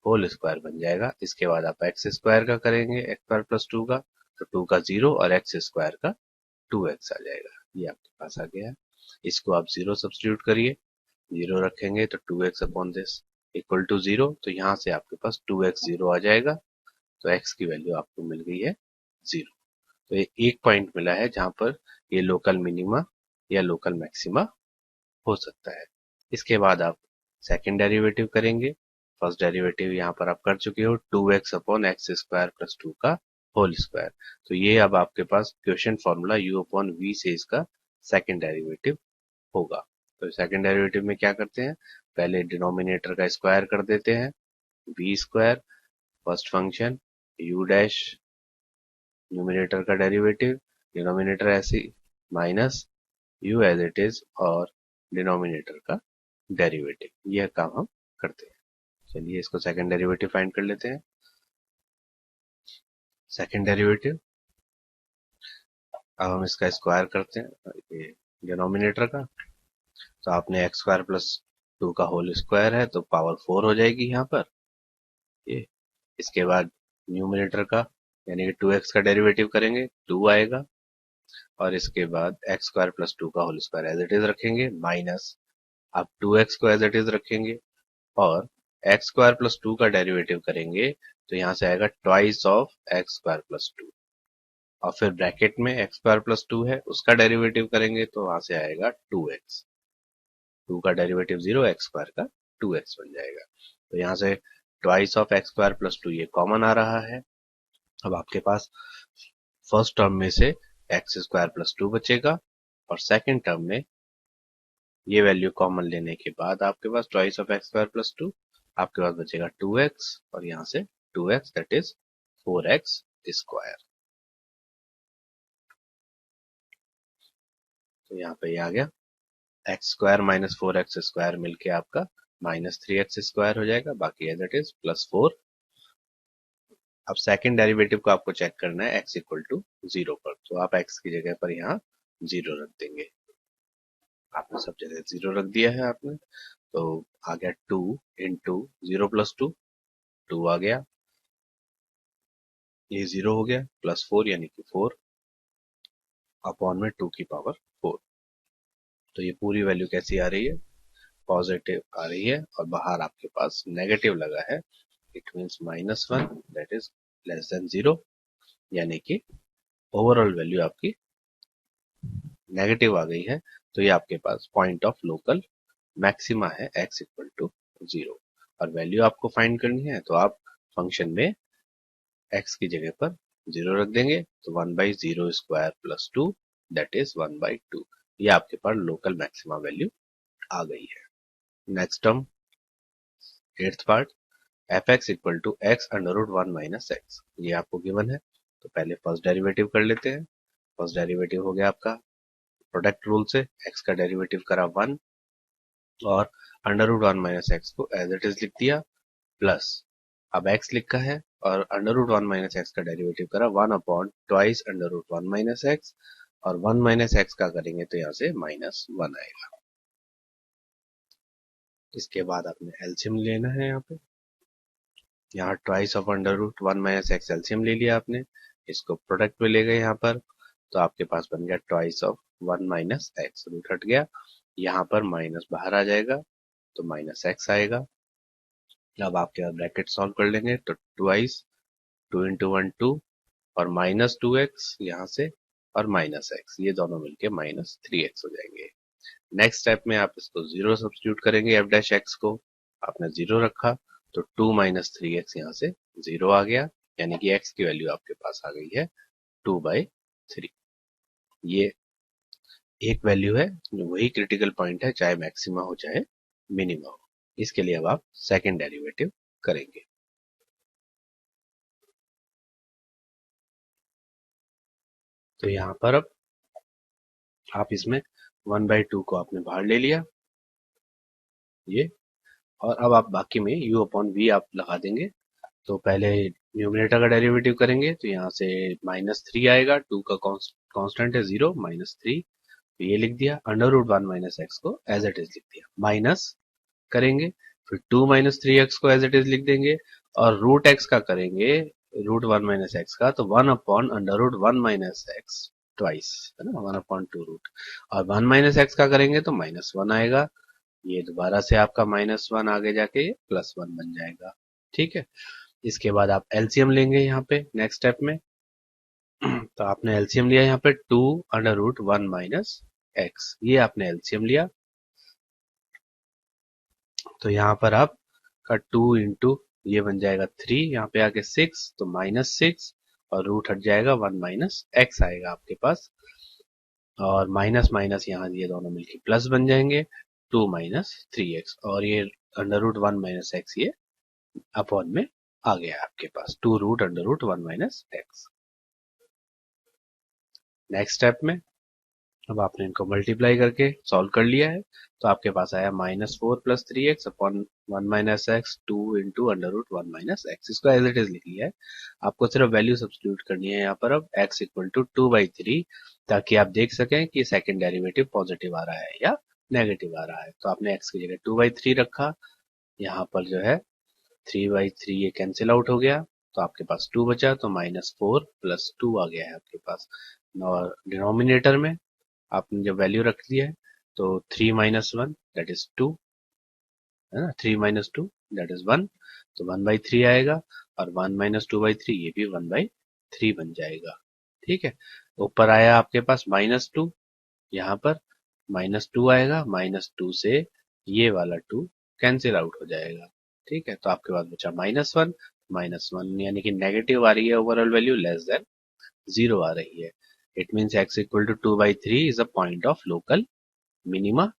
होल स्क्वायर बन जाएगा। इसके बाद आप x² का करेंगे, x² + 2 का, तो 2 का 0 और x² का 2x आ जाएगा, ये आपके पास आ गया है। इसको आप 0 सब्स्टिट्यूट करिए, 0 रखेंगे तो 2x/this = 0, तो यहाँ से आपके पास 2x 0 आ जाएगा, तो x की वैल्यू आपको मिल गई है 0। तो ये एक पॉइंट मिला है जहां पर ये लोकल मिनिमा या लोकल मैक्सिमा हो सकता है। इसके बाद आप सेकंड डेरिवेटिव करेंगे। फर्स्ट डेरिवेटिव यहाँ पर आप कर चुके हो 2x/x² + 2 का होल स्क्वायर, तो ये अब आपके पास क्वेश्चन फॉर्मूला u/v से इसका सेकंड डेरिवेटिव होगा। तो सेकंड डेरिवेटिव में क्या करते हैं, पहले डिनोमिनेटर का स्क्वायर कर देते हैं, v², first function u', numerator का डेरिवेटिव, डिनोमिनेटर ऐसे minus u as it is, और डिनोमिनेटर का डेरिवेटिव, यह काम हम करते हैं। चलिए इसको सेकंड डेरिवेटिव फाइंड कर लेते हैं। सेकंड डेरिवेटिव, अब हम इसका स्क्वायर करते हैं, ये डिनोमिनेटर का, तो आपने x² + 2 का होल स्क्वायर है, तो पावर 4 हो जाएगी यहाँ पर ये। इसके बाद न्यूमिनेटर का यानी कि 2x का डेरिवेटिव करेंगे, 2 आएगा, और इसके बाद x² + 2 का whole square as it is रखेंगे, माइनस आप 2x को एज इट इज रखेंगे, और x² + 2 का डेरिवेटिव करेंगे, तो यहाँ से आएगा ट्वाइस ऑफ x² + 2, और फिर ब्रैकेट में x² + 2 है, उसका डेरिवेटिव करेंगे, तो वहां से आएगा 2x, 2 का डेरिवेटिव 0, x² का 2x बन जाएगा। तो यहाँ से ट्वाइस ऑफ x² + 2 ये कॉमन आ रहा है। अब आपके पास फर्स्ट टर्म में से x² + 2 बचेगा, और सेकंड टर्म में ये वैल्यू कॉमन लेने के बाद आपके पास ट्वाइस ऑफ x² + 2, आपके पास बचेगा 2x, और यहाँ से 2x दैट इज 4x²। तो यहाँ पे ये आ गया, x² - 4x² मिलके आपका -3x² हो जाएगा, बाकी एज इट इज +4। अब सेकंड डेरिवेटिव को आपको चेक करना है x = 0 पर, तो आप x की जगह पर यहाँ 0 रख देंगे। आपने सब जगह 0 रख दिया है आपने, तो आ गया 2 × 0 + 2, 2 आ गया, ये 0 हो गया, +4 यानी कि 4 अपॉन में 2 की पावर 4। तो ये पूरी वैल्यू कैसी आ रही है, पॉजिटिव आ रही है, और बाहर आपके पास नेगेटिव लगा है, इट मीन्स -1 दैट इज <0, यानी कि ओवरऑल वैल्यू आपकी नेगेटिव आ गई है। तो ये आपके पास पॉइंट ऑफ लोकल मैक्सिमा है x = 0। और वैल्यू आपको फाइंड करनी है तो आप फंक्शन में x की जगह पर 0 रख देंगे तो 1/0 स्क्वायर प्लस 2 दैट इज 1/2। ये आपके पास लोकल मैक्सिमा वैल्यू आ गई है। Next term, eighth part, fx equal to x under root 1 minus x, ये आपको गिवन है। तो पहले फर्स्ट डेरिवेटिव कर लेते हैं। फर्स्ट डेरिवेटिव हो गया आपका प्रोडक्ट रूल से, x का डेरिवेटिव करा 1 और अंडर रूट 1 माइनस एक्स को एज इट इज लिख दिया, प्लस अब x लिखा है और अंडर रूट 1 माइनस एक्स का डेरिवेटिव करा 1 upon twice under root 1 minus x, और 1 माइनस एक्स का करेंगे तो यहाँ से -1 आएगा। इसके बाद आपने एलसीएम लेना है। यहाँ पे यहाँ twice of under root 1 minus x LCM ले लिया आपने, इसको प्रोडक्ट में ले गए यहाँ पर, तो आपके पास बन गया twice of 1 minus x, root हट गया, यहाँ पर माइनस बाहर आ जाएगा तो माइनस एक्स आएगा। अब आपके ब्रैकेट सॉल्व कर लेंगे तो ट्वाइस 2 इंटू 1 2 और -2x यहाँ से और माइनस एक्स, ये दोनों मिलके -3x हो जाएंगे। नेक्स्ट स्टेप में आप इसको 0 सब्स्टिट्यूट करेंगे, f डैश x को आपने 0 रखा तो 2 माइनस 3x यहाँ से 0 आ गया, यानी कि x की वैल्यू आपके पास आ गई है 2/3। ये एक वैल्यू है, वही क्रिटिकल पॉइंट है, चाहे मैक्सिमा हो चाहे मिनिमा हो। इसके लिए अब आप सेकेंड डेरिवेटिव करेंगे। तो यहाँ पर अब आप इसमें 1/2 को आपने बाहर ले लिया ये, और अब आप बाकी में u अपॉन v आप लगा देंगे। तो पहले न्यूमरेटर का डेरिवेटिव करेंगे तो यहाँ से -3 आएगा, 2 का कांस्टेंट है 0, -3, तो ये लिख दिया, अंडर रूट 1 माइनस एक्स को एज इट इज लिख दिया, माइनस करेंगे फिर 2 माइनस 3x को एज इट इज लिख देंगे, और रूट x का करेंगे रूट 1 माइनस एक्स का तो 1 upon under root 1 minus x twice, है ना, 1 अपॉन 2 रूट, और 1 माइनस एक्स का करेंगे तो -1 आएगा, ये दोबारा से आपका -1 आगे जाके ये +1 बन जाएगा। ठीक है, इसके बाद आप एलसीएम लेंगे यहाँ पे नेक्स्ट स्टेप में। तो आपने एलसीएम लिया यहाँ पे 2 अंडर रूट 1 माइनस एक्स, ये आपने एलसीएम लिया, तो यहाँ पर आप का 2 इंटू ये बन जाएगा 3, यहाँ पे आके 6 तो -6, और रूट हट जाएगा 1 माइनस एक्स आएगा आपके पास, और माइनस माइनस यहाँ ये दोनों मिलके प्लस बन जाएंगे 2 माइनस 3x, और ये अंडर रूट 1 माइनस एक्स ये अपॉन में आ गया आपके पास 2 root under root 1 minus x. Next step में अब आपने इनको मल्टीप्लाई करके सॉल्व कर लिया है, तो आपके पास आया -4 + 3x upon 1 minus x 2 into under root 1 minus x, इसको एज इट इज लिख लिया है। आपको सिर्फ वैल्यू सब्स्टिट्यूट करनी है यहाँ पर अब x इक्वल टू 2/3, ताकि आप देख सकें कि सेकंड डेरिवेटिव पॉजिटिव आ रहा है या नेगेटिव आ रहा है। तो आपने x की जगह 2/3 रखा, यहाँ पर जो है 3/3 ये कैंसिल आउट हो गया, तो आपके पास 2 बचा, तो -4 + 2 आ गया है आपके पास, और डिनोमिनेटर में आपने जब वैल्यू रख दिया है तो 3 - 1 दैट इज 2, है ना, 3 - 2 दैट इज 1, तो 1/3 आएगा, और 1 - 2/3 ये भी 1/3 बन जाएगा। ठीक है, ऊपर आया आपके पास -2, यहाँ पर -2 आएगा, -2 से ये वाला 2 कैंसिल आउट हो जाएगा। ठीक है, तो आपके पास बचा -1, -1 यानी कि नेगेटिव आ रही है ओवरऑल वैल्यू, लेस देन 0 आ रही है। It means x equal to 2/3 is a point of local minima,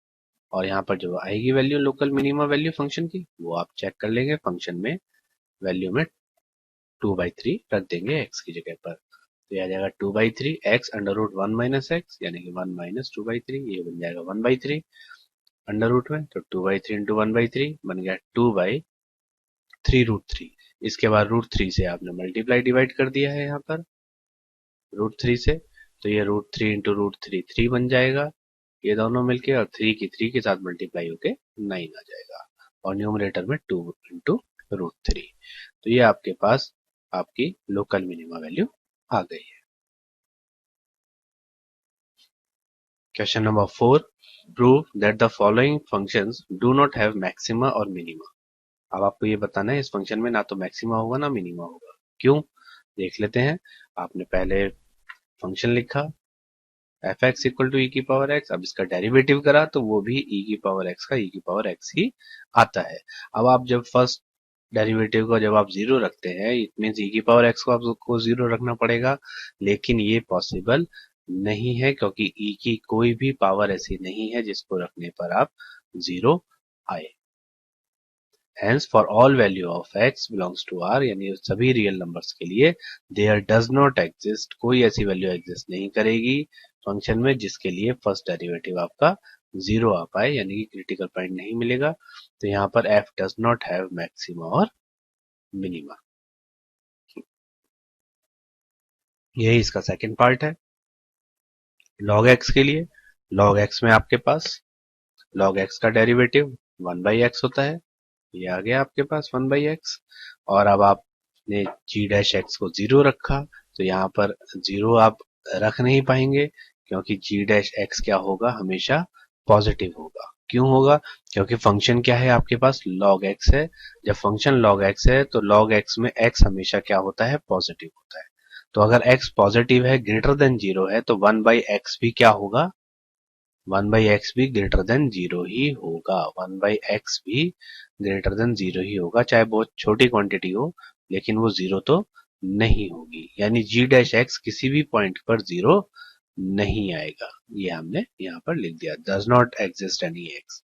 और यहाँ पर जो आएगी value local minima value function की, वो आप चेक कर लेंगे फंक्शन में, वैल्यू में 2/3 रख देंगे x की जगह पर, तो यह आ जाएगा 2/3 x under root 1 minus x, यानी कि 1 - 2/3, ये बन जाएगा 1/3 अंडर रूट में, तो 2/3 इंटू 1/3 बन गया 2/3√3। इसके बाद √3 से आपने मल्टीप्लाई डिवाइड कर दिया है यहाँ पर √3 से, तो ये √3 इंटू √3 3 बन जाएगा, ये दोनों मिलके, और 3 की 3 के साथ मल्टीप्लाई होके 9 आ जाएगा, और न्यूमरेटर में 2 इंटू √3। तो ये आपके पास आपकी लोकल मिनिमा वैल्यू आ गई है। Question number 4, prove that the following functions do not have maxima और मिनिमा। अब आपको ये बताना है इस फंक्शन में ना तो मैक्सिमा होगा ना मिनिमा होगा, क्यों, देख लेते हैं। आपने पहले फंक्शन लिखा, एफ एक्स इक्वल टू ई की पावर एक्स। अब इसका डेरिवेटिव करा तो वो भी ई की पावर एक्स का ई की पावर एक्स ही आता है। अब आप जब फर्स्ट डेरिवेटिव को जब आप जीरो रखते हैं, इट मीन्स ई की पावर एक्स को आपको जीरो रखना पड़ेगा, लेकिन ये पॉसिबल नहीं है क्योंकि ई की कोई भी पावर ऐसी नहीं है जिसको रखने पर आप जीरो आए। Hence for all value of x belongs to R, यानी सभी रियल नंबर्स के लिए there does not exist, कोई ऐसी वैल्यू एग्जिस्ट नहीं करेगी फंक्शन में जिसके लिए फर्स्ट डेरिवेटिव आपका जीरो आ पाए, यानी कि क्रिटिकल पॉइंट नहीं मिलेगा। तो यहाँ पर f does not have maxima और मिनिमा। यही इसका सेकंड पार्ट है। log x के लिए, log x में आपके पास log x का डेरिवेटिव 1/x होता है। ये आ गया आपके पास 1/x। और अब आपने g डैश x को जीरो रखा तो यहाँ पर जीरो आप रख नहीं पाएंगे क्योंकि g डैश x क्या होगा, हमेशा पॉजिटिव होगा। क्यों होगा? क्योंकि फंक्शन क्या है आपके पास, log x है। जब फंक्शन log x है तो log x में x हमेशा क्या होता है, पॉजिटिव होता है। तो अगर x पॉजिटिव है, ग्रेटर देन जीरो है, तो 1/x भी क्या होगा, 1/x भी ग्रेटर देन जीरो ही होगा। 1/x भी ग्रेटर देन जीरो ही होगा, चाहे बहुत छोटी क्वांटिटी हो, लेकिन वो जीरो तो नहीं होगी। यानी g डैश एक्स किसी भी पॉइंट पर जीरो नहीं आएगा। ये हमने यहाँ पर लिख दिया, does not exist any x।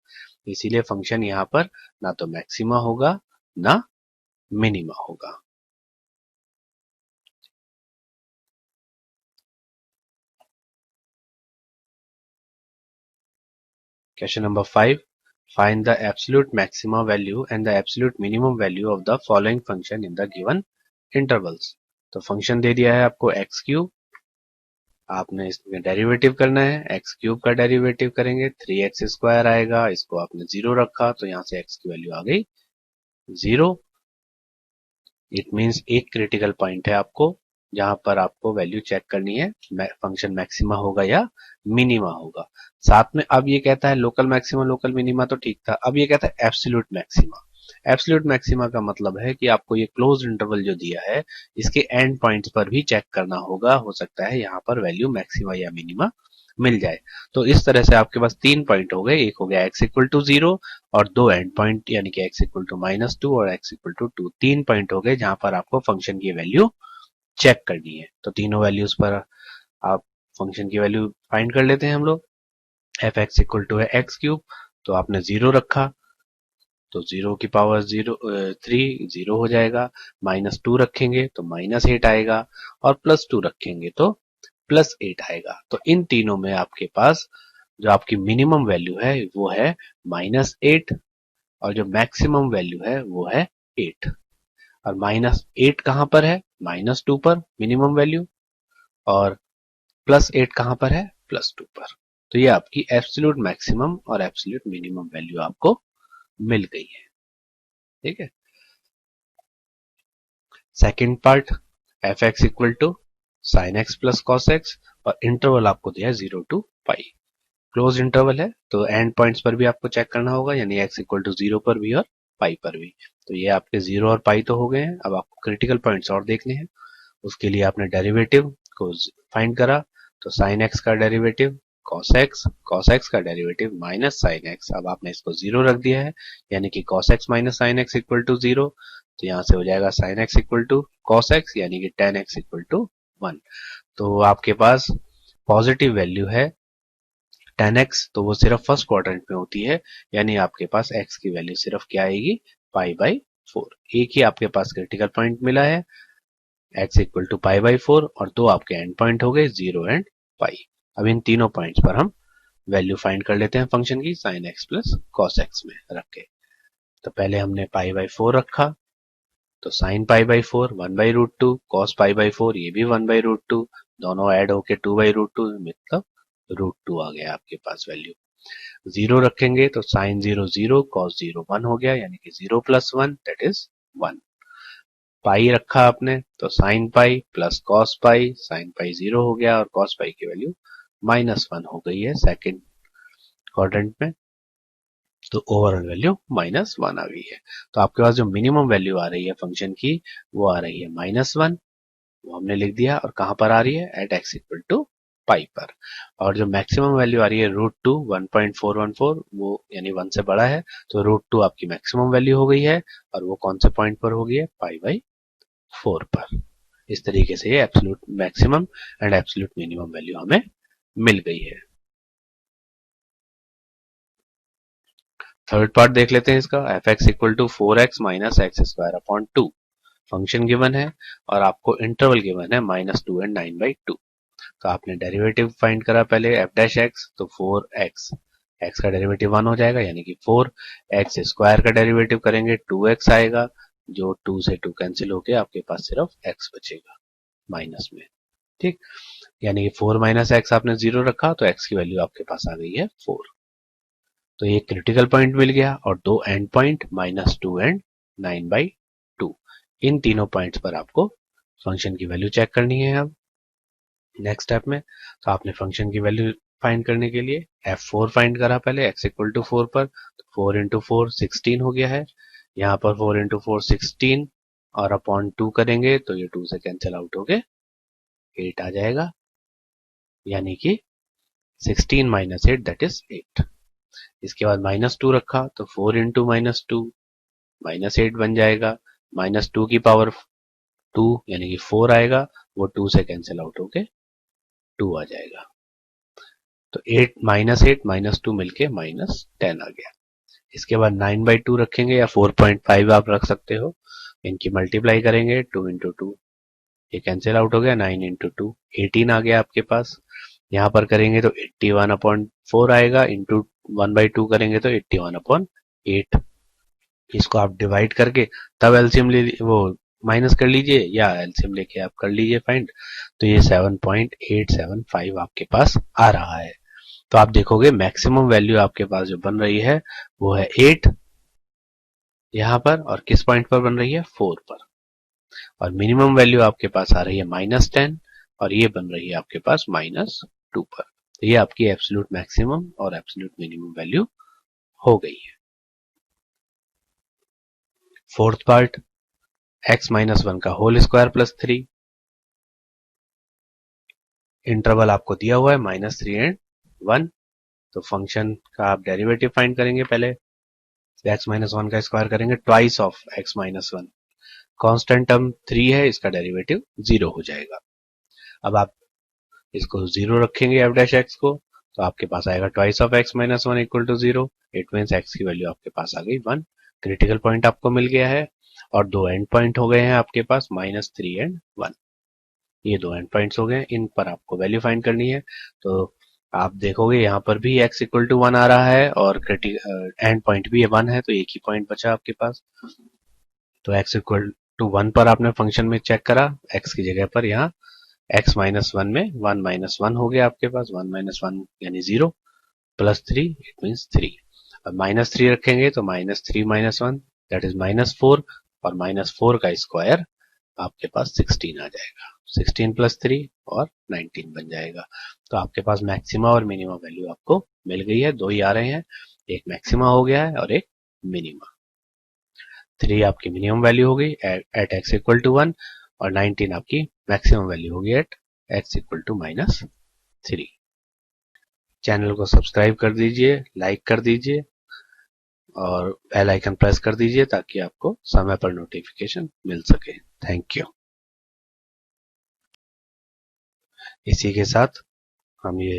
इसीलिए फंक्शन यहाँ पर ना तो मैक्सिमा होगा ना मिनिमा होगा। Question number 5. Find the absolute maxima value and the absolute minimum value of the following function in the given intervals. तो फंक्शन दे दिया है आपको एक्स क्यूब, आपने इसमें डेरिवेटिव करना है। एक्स क्यूब का डेरिवेटिव करेंगे 3x स्क्वायर आएगा, इसको आपने जीरो रखा तो यहाँ से x की वैल्यू आ गई जीरो। इट मीन्स एक क्रिटिकल पॉइंट है आपको जहां पर आपको वैल्यू चेक करनी है, फंक्शन मैक्सिमा होगा या मिनिमा होगा। साथ में अब ये कहता है लोकल मैक्सिमा लोकल मिनिमा, तो ठीक था। अब ये कहता है एब्सोल्यूट मैक्सिमा। एब्सोल्यूट मैक्सिमा का मतलब है कि आपको ये क्लोज इंटरवल जो दिया है इसके एंड पॉइंट्स पर भी चेक करना होगा, हो सकता है यहाँ पर वैल्यू मैक्सिमा या मिनिमा मिल जाए। तो इस तरह से आपके पास 3 पॉइंट हो गए, एक हो गया x इक्वल टू जीरो और 2 एंड पॉइंट यानी कि x इक्वल टू -2 और x इक्वल टू 2। 3 पॉइंट हो गए जहां पर आपको फंक्शन की वैल्यू चेक करनी है। तो तीनों वैल्यूज पर आप फंक्शन की वैल्यू फाइंड कर लेते हैं हम लोग। एफ एक्स इक्वल टू है एक्स क्यूब, तो आपने जीरो रखा तो जीरो की पावर 3 जीरो हो जाएगा। -2 रखेंगे तो -8 आएगा और +2 रखेंगे तो +8 आएगा। तो इन तीनों में आपके पास जो आपकी मिनिमम वैल्यू है वो है -8 और जो मैक्सिमम वैल्यू है वो है 8। और -8 कहां पर है, -2 पर मिनिमम वैल्यू, और +8 कहां पर है, +2 पर। तो ये आपकी एब्सोल्यूट मैक्सिमम और एब्सोल्यूट मिनिमम वैल्यू आपको मिल गई है। ठीक है। Second part, f x equal to sine x plus cos x, और इंटरवल आपको दिया है 0 to पाई। क्लोज इंटरवल है तो एंड पॉइंट्स पर भी आपको चेक करना होगा, यानी x इक्वल टू 0 पर भी और पाई पर भी। तो ये आपके 0 और पाई तो हो गए हैं। अब आपको क्रिटिकल पॉइंट्स और देखने हैं, उसके लिए आपने डेरिवेटिव को फाइंड करा तो साइन एक्स का डेरिवेटिव कॉस एक्स का डेरिवेटिव माइनस साइन एक्स। अब आपने इसको जीरो रख दिया है, यानी कि cos x minus sine x equal to zero. तो यहाँ से हो जाएगा sine x equal to cos x, यानी कि टेन एक्स इक्वल टू 1। तो आपके पास पॉजिटिव वैल्यू है 10x, तो वो सिर्फ फर्स्ट क्वाड्रेंट में होती है, यानी आपके पास x की वैल्यू सिर्फ क्या आएगी, π/4। एक ही आपके पास क्रिटिकल पॉइंट मिला है x इक्वल टू π/4 और दो आपके एंड पॉइंट हो गए 0 एंड पाई। अब इन तीनों पॉइंट्स पर हम वैल्यू फाइंड कर लेते हैं फंक्शन की sin x plus cos x में रख के। तो पहले हमने π/4 रखा तो sin π/4 1/√2, cos π/4 ये भी 1/√2, दोनों ऐड होके 2/√2, मतलब √2 आ गया आपके पास वैल्यू। जीरो रखेंगे तो साइन 0 0, cos 0 1 हो गया, यानी कि 0 + 1 दैट इज 1। पाई रखा आपने तो sine pi plus cos pi, sine pi 0 हो गया और कॉस पाई की वैल्यू -1 हो गई है सेकंड क्वाड्रेंट में। तो ओवरऑल वैल्यू -1 आ गई है। तो आपके पास जो मिनिमम वैल्यू आ रही है फंक्शन की वो आ रही है -1, वो हमने लिख दिया। और कहां पर आ रही है, एट x इक्वल टू पाई पर। और जो मैक्सिमम वैल्यू आ रही है √2 1.414 वो यानी 1 से बड़ा है, तो √2 आपकी मैक्सिमम वैल्यू हो गई है और वो कौन से पॉइंट पर हो गई है, π/4 पर। इस तरीके से ये absolute maximum and absolute minimum value हमें मिल गई है। थर्ड पार्ट देख लेते हैं इसका। f(x) = 4x - x² 2 function given है और आपको इंटरवल गिवन है -2 एंड 9/2। तो आपने डेरिवेटिव फाइंड करा पहले f'(x), तो 4x x का डेरिवेटिव 1 हो जाएगा यानी कि 4, x² का डेरिवेटिव करेंगे 2x आएगा, जो 2 से 2 कैंसिल होके आपके पास सिर्फ x बचेगा माइनस में। ठीक, यानी कि 4 - x आपने 0 रखा तो x की वैल्यू आपके पास आ गई है 4। तो ये क्रिटिकल पॉइंट मिल गया और दो एंड पॉइंट -2 एंड 9/2। इन तीनों पॉइंट्स पर आपको फंक्शन की वैल्यू चेक करनी है। अब नेक्स्ट स्टेप में तो आपने फंक्शन की वैल्यू फाइंड करने के लिए f4 फाइंड करा पहले x = 4 पर, तो 4 × 4 16 हो गया है। यहाँ पर 4 × 4 16 और अपॉन 2 करेंगे तो ये 2 से कैंसिल आउट हो गए 8 आ जाएगा, यानी कि 16 - 8 दैट इज 8। इसके बाद -2 रखा तो 4 × -2 -8 बन जाएगा, -2 की पावर 2 यानी कि 4 आएगा, वो 2 से कैंसिल आउट होके 2 आ जाएगा। तो 8 -2 मिलके -10 आ गया। इसके बाद 9/2 रखेंगे या 4.5 आप रख सकते हो, इनकी मल्टीप्लाई करेंगे 2 × 2, ये कैंसिल आउट हो गया, 9 × 2 18 आ गया आपके पास। यहाँ पर करेंगे तो 81/4 आएगा, इंटू 1/2 करेंगे तो 81/8। इसको आप डिवाइड करके तब एलसीएम ले वो माइनस कर लीजिए या एलसीएम लेके आप कर लीजिए फाइंड, तो ये 7.875 आपके पास आ रहा है। तो आप देखोगे मैक्सिमम वैल्यू आपके पास जो बन रही है वो है 8 यहां पर, और किस पॉइंट पर बन रही है, 4 पर। और मिनिमम वैल्यू आपके पास आ रही है -10 और ये बन रही है आपके पास -2 पर। तो ये आपकी एब्सोल्यूट मैक्सिमम और एब्सोल्यूट मिनिमम वैल्यू हो गई है। फोर्थ पार्ट x - 1 का होल स्क्वायर प्लस 3। इंटरवल आपको दिया हुआ है -3 एंड 1। तो फंक्शन का आप डेरिवेटिव फाइंड करेंगे पहले। x - 1 का स्क्वायर करेंगे twice of x - 1। Constant term 3 है, इसका डेरिवेटिव 0 हो जाएगा। अब आप इसको 0 रखेंगे f'(x) को, तो आपके पास आएगा twice of x - 1 = 0। It means x की वैल्यू आपके पास आ गई 1। क्रिटिकल पॉइंट आपको मिल गया है और दो एंड पॉइंट हो गए हैं आपके पास -3 एंड 1। ये दो एंड पॉइंट्स हो गए, इन पर आपको वैल्यू फाइंड करनी है। तो आप देखोगे यहाँ पर भी x = 1 आ रहा है और एंड पॉइंट भी 1 है, तो एक ही पॉइंट बचा आपके पास। तो x = 1 पर आपने फंक्शन में चेक करा, x की जगह पर यहाँ x - 1 में 1 - 1 हो गया आपके पास, 1 - 1 यानी 0 प्लस 3 इट मीन्स 3। अब -3 रखेंगे तो -3 - 1 दैट इज -4 और -4 का स्क्वायर आपके पास 16 आ जाएगा। 16 + 3 और 19 बन जाएगा। तो आपके पास मैक्सिमा और मिनिमा वैल्यू आपको मिल गई है, दो ही आ रहे हैं, एक मैक्सिमा हो गया है और एक मिनिमा। 3 आपकी मिनिमम वैल्यू हो गई एट x = 1 और 19 आपकी मैक्सिमम वैल्यू हो गई एट x = -3। चैनल को सब्सक्राइब कर दीजिए, लाइक कर दीजिए और बेल आइकन प्रेस कर दीजिए ताकि आपको समय पर नोटिफिकेशन मिल सके। Thank you. इसी के साथ हम ये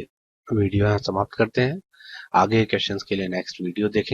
वीडियो यहाँ समाप्त करते हैं। आगे क्वेश्चंस के लिए नेक्स्ट वीडियो देखेंगे।